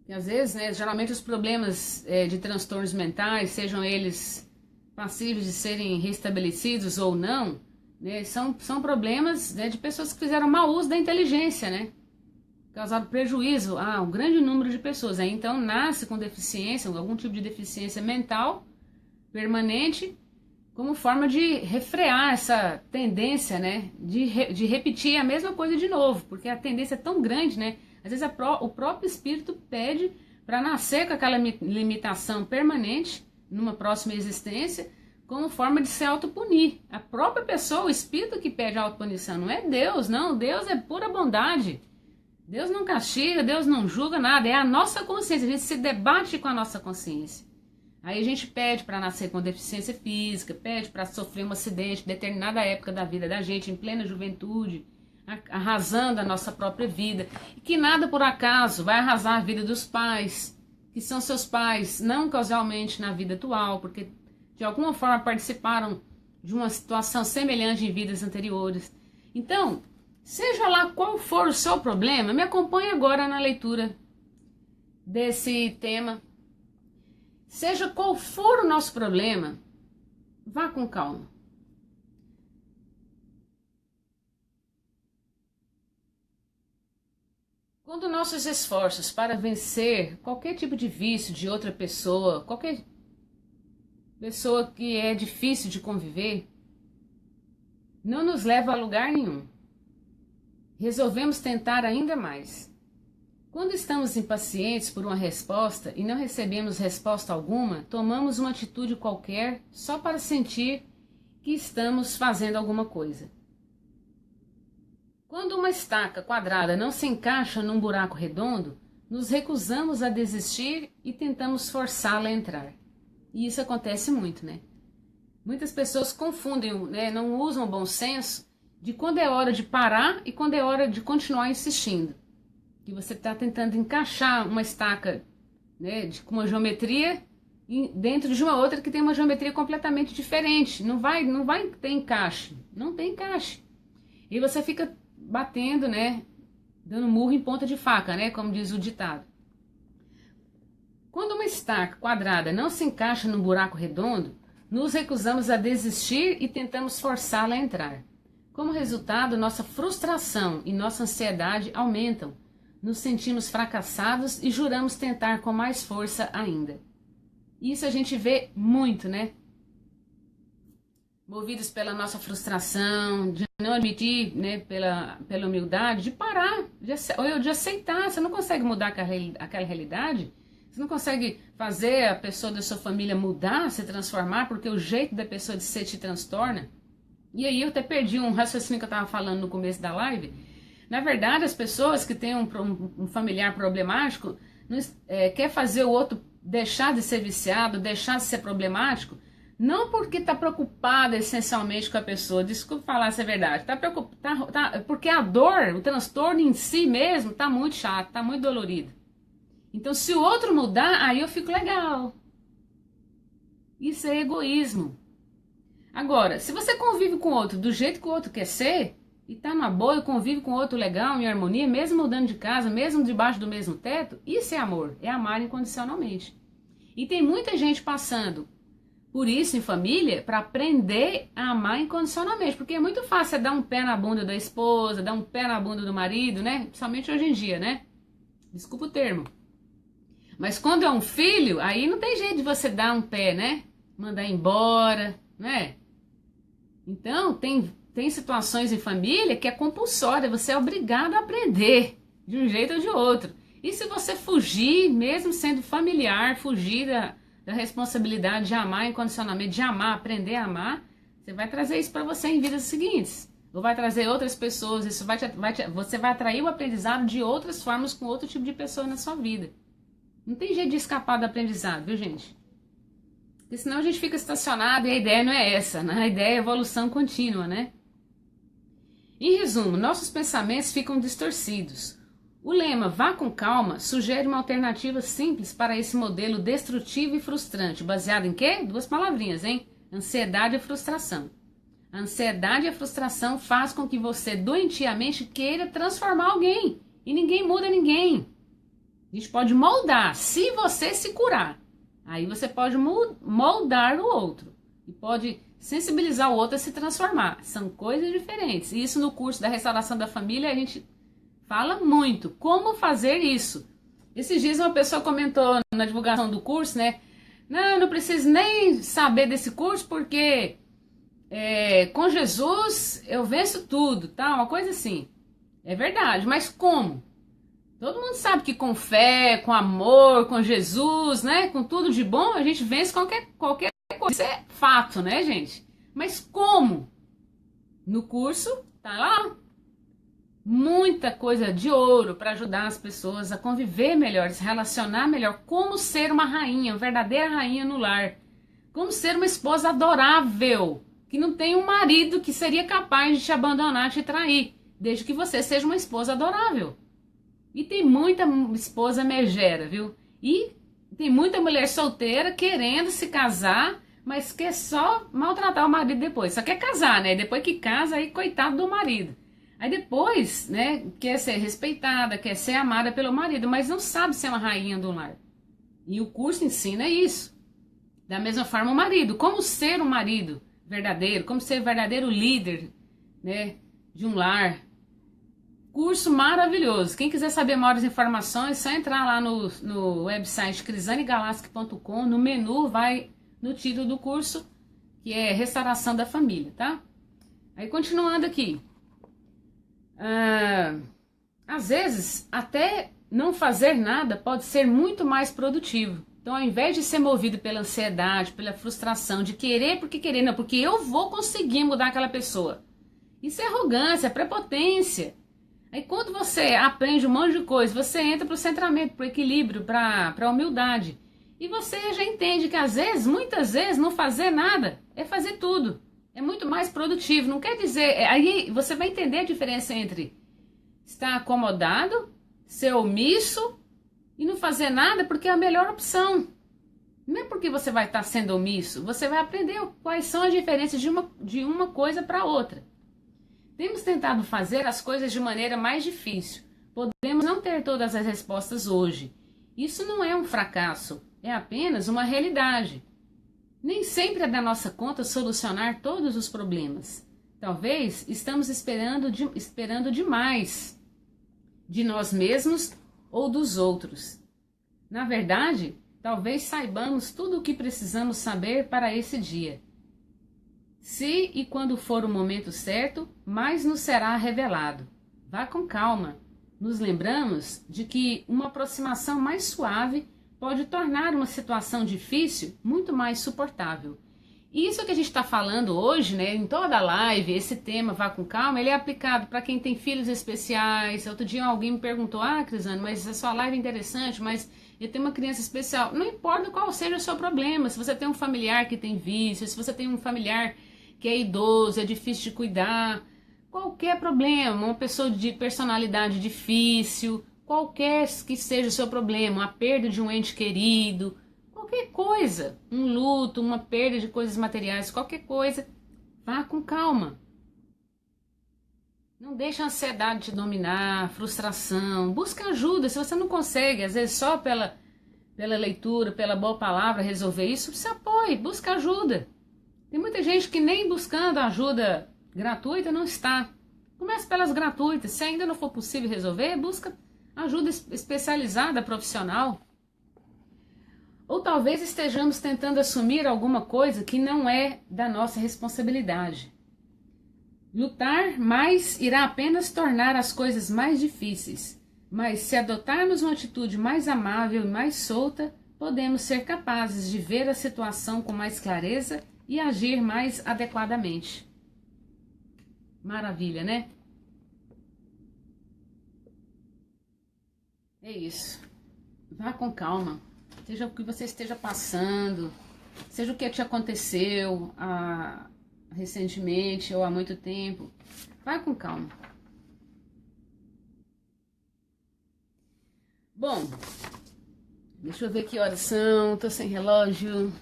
E às vezes, né, geralmente os problemas de transtornos mentais, sejam eles passíveis de serem restabelecidos ou não, né, são problemas, né, de pessoas que fizeram mau uso da inteligência, né? Causaram prejuízo a um grande número de pessoas. Aí então nasce com deficiência, algum tipo de deficiência mental permanente, como forma de refrear essa tendência, né, de repetir a mesma coisa de novo, porque a tendência é tão grande, né? Às vezes o próprio espírito pede para nascer com aquela limitação permanente numa próxima existência, como forma de se autopunir. A própria pessoa, o espírito que pede a autopunição, não é Deus, não. Deus é pura bondade. Deus não castiga, Deus não julga nada, é a nossa consciência, a gente se debate com a nossa consciência. Aí a gente pede para nascer com deficiência física, pede para sofrer um acidente em determinada época da vida da gente, em plena juventude, arrasando a nossa própria vida. E que nada por acaso vai arrasar a vida dos pais, que são seus pais, não causalmente na vida atual, porque de alguma forma participaram de uma situação semelhante em vidas anteriores. Então, seja lá qual for o seu problema, me acompanhe agora na leitura desse tema. Seja qual for o nosso problema, vá com calma. Quando nossos esforços para vencer qualquer tipo de vício de outra pessoa, qualquer pessoa que é difícil de conviver, não nos leva a lugar nenhum, resolvemos tentar ainda mais. Quando estamos impacientes por uma resposta e não recebemos resposta alguma, tomamos uma atitude qualquer só para sentir que estamos fazendo alguma coisa. Quando uma estaca quadrada não se encaixa num buraco redondo, nos recusamos a desistir e tentamos forçá-la a entrar. E isso acontece muito, né? Muitas pessoas confundem, né, não usam o bom senso de quando é hora de parar e quando é hora de continuar insistindo. Que você está tentando encaixar uma estaca, né, com uma geometria dentro de uma outra que tem uma geometria completamente diferente. Não vai ter encaixe. Não tem encaixe. E você fica batendo, né, dando murro em ponta de faca, né, como diz o ditado. Quando uma estaca quadrada não se encaixa num buraco redondo, nos recusamos a desistir e tentamos forçá-la a entrar. Como resultado, nossa frustração e nossa ansiedade aumentam. Nos sentimos fracassados e juramos tentar com mais força ainda. Isso a gente vê muito, né? Movidos pela nossa frustração, de não admitir, né, pela humildade, de parar, de aceitar. Você não consegue mudar aquela realidade, você não consegue fazer a pessoa da sua família mudar, se transformar, porque o jeito da pessoa de ser te transtorna. E aí eu até perdi um raciocínio que eu estava falando no começo da live. Na verdade, as pessoas que têm um familiar problemático quer fazer o outro deixar de ser viciado, deixar de ser problemático, não porque está preocupada essencialmente com a pessoa, desculpe falar se é verdade, porque a dor, o transtorno em si mesmo está muito chato, está muito dolorido. Então, se o outro mudar, aí eu fico legal. Isso é egoísmo. Agora, se você convive com o outro do jeito que o outro quer ser, e tá na boa e convive com o outro legal, em harmonia, mesmo mudando de casa, mesmo debaixo do mesmo teto, isso é amor, é amar incondicionalmente. E tem muita gente passando por isso em família para aprender a amar incondicionalmente, porque é muito fácil dar um pé na bunda da esposa, dar um pé na bunda do marido, né? Principalmente hoje em dia, né? Desculpa o termo. Mas quando é um filho, aí não tem jeito de você dar um pé, né? Mandar embora, né? Então, tem situações em família que é compulsória, você é obrigado a aprender de um jeito ou de outro. E se você fugir, mesmo sendo familiar, fugir da responsabilidade de amar incondicionalmente, de amar, aprender a amar, você vai trazer isso para você em vidas seguintes. Ou vai trazer outras pessoas, isso você vai atrair o aprendizado de outras formas com outro tipo de pessoa na sua vida. Não tem jeito de escapar do aprendizado, viu, gente? Porque senão a gente fica estacionado e a ideia não é essa, né? A ideia é evolução contínua, né? Em resumo, nossos pensamentos ficam distorcidos. O lema "vá com calma" sugere uma alternativa simples para esse modelo destrutivo e frustrante, baseado em quê? 2 palavrinhas, hein? Ansiedade e frustração. A ansiedade e a frustração faz com que você doentiamente queira transformar alguém. E ninguém muda ninguém. A gente pode moldar, se você se curar. Aí você pode moldar o outro. E pode sensibilizar o outro a se transformar. São coisas diferentes. E isso no curso da Restauração da Família a gente fala muito. Como fazer isso? Esses dias uma pessoa comentou na divulgação do curso, né? Não preciso nem saber desse curso porque com Jesus eu venço tudo, tá? Uma coisa assim. É verdade, mas como? Todo mundo sabe que com fé, com amor, com Jesus, né? Com tudo de bom, a gente vence qualquer coisa. Isso é fato, né, gente? Mas como? No curso, tá lá. Muita coisa de ouro para ajudar as pessoas a conviver melhor, se relacionar melhor. Como ser uma rainha, uma verdadeira rainha no lar. Como ser uma esposa adorável, que não tem um marido que seria capaz de te abandonar, te trair, desde que você seja uma esposa adorável. E tem muita esposa megera, viu? E tem muita mulher solteira querendo se casar, mas quer só maltratar o marido depois. Só quer casar, né? Depois que casa, aí coitado do marido. Aí depois, né, quer ser respeitada, quer ser amada pelo marido, mas não sabe ser uma rainha do lar. E o curso ensina isso. Da mesma forma o marido. Como ser um marido verdadeiro, como ser verdadeiro líder, né, de um lar. Curso maravilhoso. Quem quiser saber maiores informações, é só entrar lá no website crisanegalaschi.com, no menu vai no título do curso, que é Restauração da Família, tá? Aí continuando aqui. Às vezes, até não fazer nada pode ser muito mais produtivo. Então, ao invés de ser movido pela ansiedade, pela frustração, de querer porque querer, não, porque eu vou conseguir mudar aquela pessoa. Isso é arrogância, é prepotência. Aí quando você aprende um monte de coisa, você entra para o centramento, para o equilíbrio, para a humildade. E você já entende que às vezes, muitas vezes, não fazer nada é fazer tudo. É muito mais produtivo. Não quer dizer... Aí você vai entender a diferença entre estar acomodado, ser omisso e não fazer nada porque é a melhor opção. Não é porque você vai estar sendo omisso. Você vai aprender quais são as diferenças de uma coisa para outra. Temos tentado fazer as coisas de maneira mais difícil. Podemos não ter todas as respostas hoje. Isso não é um fracasso, é apenas uma realidade. Nem sempre é da nossa conta solucionar todos os problemas. Talvez estamos esperando demais de nós mesmos ou dos outros. Na verdade, talvez saibamos tudo o que precisamos saber para esse dia. Se e quando for o momento certo, mais nos será revelado. Vá com calma. Nos lembramos de que uma aproximação mais suave pode tornar uma situação difícil muito mais suportável. E isso que a gente está falando hoje, né, em toda a live, esse tema Vá com calma, ele é aplicado para quem tem filhos especiais. Outro dia alguém me perguntou, Crisane, mas a sua live é interessante, mas eu tenho uma criança especial. Não importa qual seja o seu problema, se você tem um familiar que tem vício, se você tem um familiar que é idoso, é difícil de cuidar, qualquer problema, uma pessoa de personalidade difícil, qualquer que seja o seu problema, a perda de um ente querido, qualquer coisa, um luto, uma perda de coisas materiais, qualquer coisa, vá com calma. Não deixe a ansiedade te dominar, frustração, busca ajuda. Se você não consegue, às vezes só pela leitura, pela boa palavra resolver isso, se apoie, busca ajuda. Tem muita gente que nem buscando ajuda gratuita não está. Comece pelas gratuitas. Se ainda não for possível resolver, busca ajuda especializada, profissional. Ou talvez estejamos tentando assumir alguma coisa que não é da nossa responsabilidade. Lutar mais irá apenas tornar as coisas mais difíceis, mas se adotarmos uma atitude mais amável e mais solta, podemos ser capazes de ver a situação com mais clareza e agir mais adequadamente. Maravilha, né? É isso. Vá com calma. Seja o que você esteja passando, seja o que te aconteceu recentemente ou há muito tempo, vá com calma. Bom, deixa eu ver que horas são, tô sem relógio.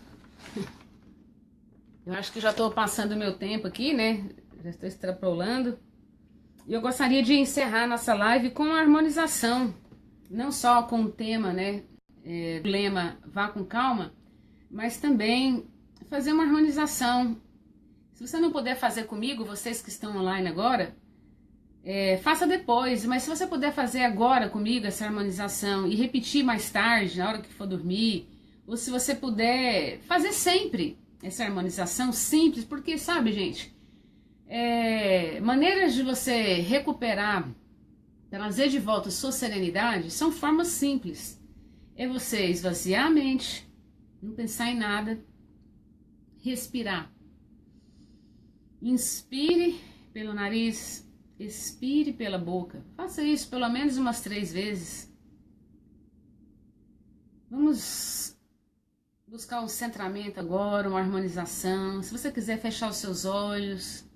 Eu acho que já tô passando o meu tempo aqui, né? Já estou extrapolando. E eu gostaria de encerrar nossa live com a harmonização, não só com o tema, né? O lema vá com calma, mas também fazer uma harmonização. Se você não puder fazer comigo, vocês que estão online agora, faça depois, mas se você puder fazer agora comigo essa harmonização e repetir mais tarde, na hora que for dormir, ou se você puder fazer sempre essa harmonização simples, porque sabe, gente, maneiras de você recuperar, trazer de volta sua serenidade, são formas simples. É você esvaziar a mente, não pensar em nada, respirar. Inspire pelo nariz, expire pela boca. Faça isso pelo menos umas 3 vezes. Vamos buscar um centramento agora, uma harmonização. Se você quiser fechar os seus olhos,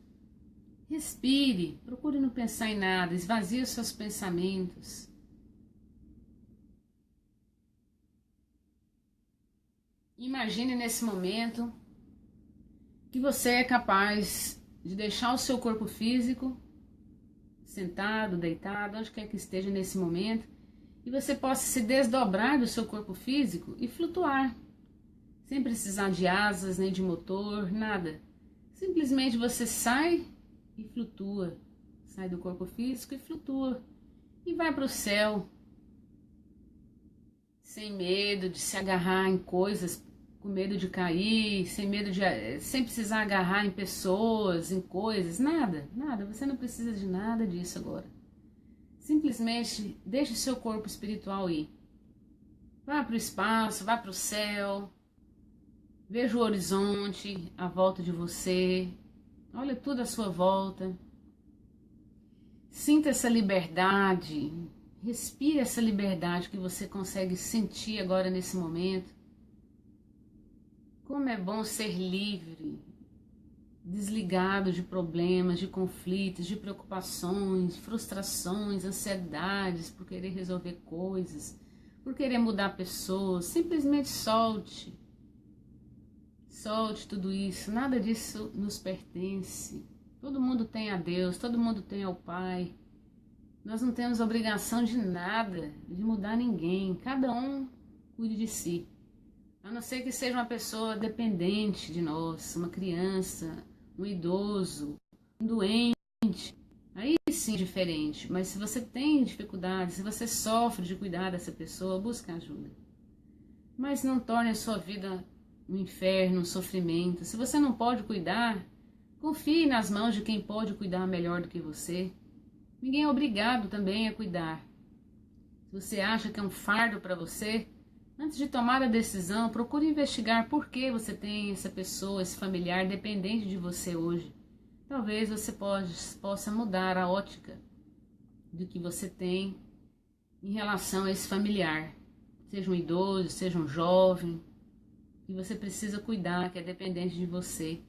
respire, procure não pensar em nada, esvazie os seus pensamentos. Imagine nesse momento que você é capaz de deixar o seu corpo físico sentado, deitado, onde quer que esteja nesse momento, e você possa se desdobrar do seu corpo físico e flutuar, sem precisar de asas, nem de motor, nada. Simplesmente você sai e flutua, sai do corpo físico e flutua, e vai para o céu, sem medo de se agarrar em coisas, com medo de cair, sem precisar agarrar em pessoas, em coisas, nada, você não precisa de nada disso agora. Simplesmente deixe o seu corpo espiritual ir. Vá para o espaço, vá para o céu, veja o horizonte à volta de você, olha tudo à sua volta. Sinta essa liberdade, respire essa liberdade que você consegue sentir agora nesse momento. Como é bom ser livre, desligado de problemas, de conflitos, de preocupações, frustrações, ansiedades por querer resolver coisas, por querer mudar pessoas. Simplesmente solte. Solte tudo isso, nada disso nos pertence. Todo mundo tem a Deus, todo mundo tem ao Pai. Nós não temos obrigação de nada, de mudar ninguém. Cada um cuide de si. A não ser que seja uma pessoa dependente de nós, uma criança, um idoso, um doente. Aí sim é diferente. Mas se você tem dificuldade, se você sofre de cuidar dessa pessoa, busque ajuda. Mas não torne a sua vida um inferno, um sofrimento. Se você não pode cuidar, confie nas mãos de quem pode cuidar melhor do que você. Ninguém é obrigado também a cuidar. Se você acha que é um fardo para você, antes de tomar a decisão, procure investigar por que você tem essa pessoa, esse familiar dependente de você hoje. Talvez você possa mudar a ótica do que você tem em relação a esse familiar. Seja um idoso, seja um jovem, que você precisa cuidar, que é dependente de você.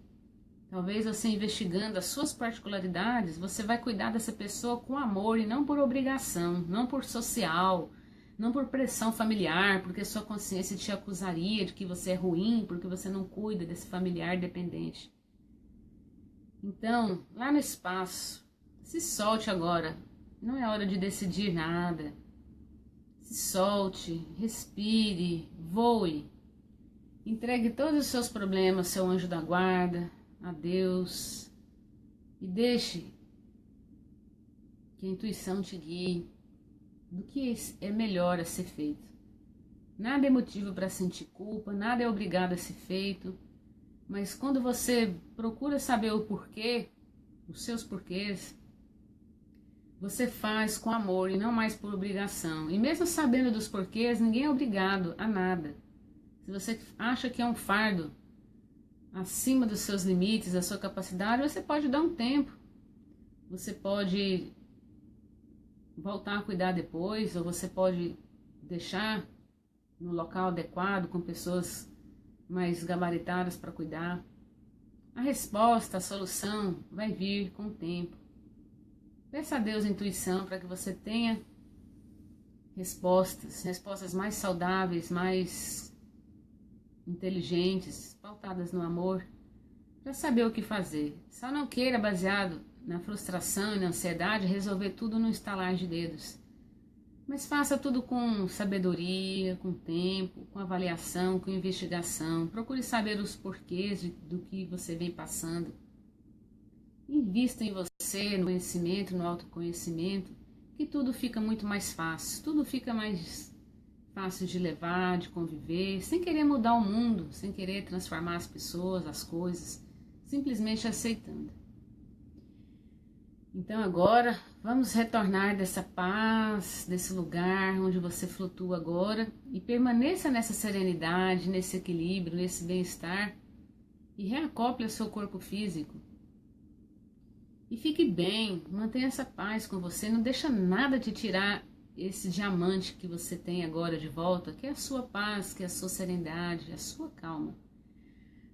Talvez você investigando as suas particularidades, você vai cuidar dessa pessoa com amor e não por obrigação, não por social, não por pressão familiar, porque sua consciência te acusaria de que você é ruim, porque você não cuida desse familiar dependente. Então, lá no espaço, se solte agora. Não é hora de decidir nada. Se solte, respire, voe. Entregue todos os seus problemas ao seu anjo da guarda, a Deus, e deixe que a intuição te guie do que é melhor a ser feito. Nada é motivo para sentir culpa, nada é obrigado a ser feito, mas quando você procura saber o porquê, os seus porquês, você faz com amor e não mais por obrigação. E mesmo sabendo dos porquês, ninguém é obrigado a nada. Se você acha que é um fardo acima dos seus limites, da sua capacidade, você pode dar um tempo. Você pode voltar a cuidar depois, ou você pode deixar no local adequado, com pessoas mais gabaritadas para cuidar. A resposta, a solução vai vir com o tempo. Peça a Deus intuição para que você tenha respostas mais saudáveis, mais inteligentes, pautadas no amor, para saber o que fazer. Só não queira, baseado na frustração e na ansiedade, resolver tudo num estalar de dedos. Mas faça tudo com sabedoria, com tempo, com avaliação, com investigação. Procure saber os porquês do que você vem passando. Invista em você, no conhecimento, no autoconhecimento, que tudo fica muito mais fácil. Tudo fica mais fácil de levar, de conviver, sem querer mudar o mundo, sem querer transformar as pessoas, as coisas, simplesmente aceitando. Então agora, vamos retornar dessa paz, desse lugar onde você flutua agora e permaneça nessa serenidade, nesse equilíbrio, nesse bem-estar e reacople o seu corpo físico. E fique bem, mantenha essa paz com você, não deixa nada te tirar esse diamante que você tem agora de volta, que é a sua paz, que é a sua serenidade, a sua calma.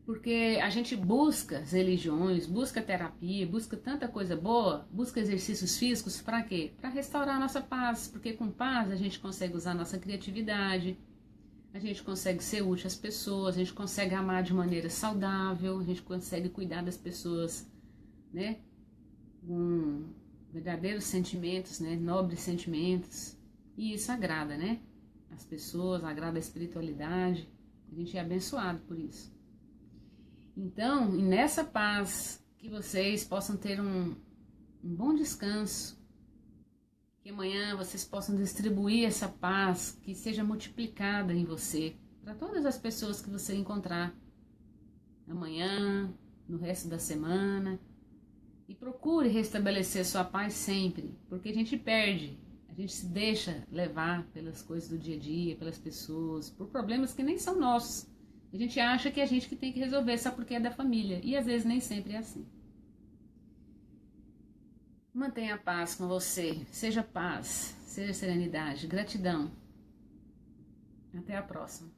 Porque a gente busca as religiões, busca terapia, busca tanta coisa boa, busca exercícios físicos, para quê? Para restaurar a nossa paz, porque com paz a gente consegue usar a nossa criatividade, a gente consegue ser útil às pessoas, a gente consegue amar de maneira saudável, a gente consegue cuidar das pessoas, né, com verdadeiros sentimentos, né, nobres sentimentos, e isso agrada, né, as pessoas, agrada a espiritualidade, a gente é abençoado por isso. Então, nessa paz, que vocês possam ter um bom descanso, que amanhã vocês possam distribuir essa paz, que seja multiplicada em você, para todas as pessoas que você encontrar amanhã, no resto da semana, e procure restabelecer sua paz sempre, porque a gente perde, a gente se deixa levar pelas coisas do dia a dia, pelas pessoas, por problemas que nem são nossos. A gente acha que é a gente que tem que resolver só porque é da família. E às vezes nem sempre é assim. Mantenha a paz com você. Seja paz, seja serenidade, gratidão. Até a próxima.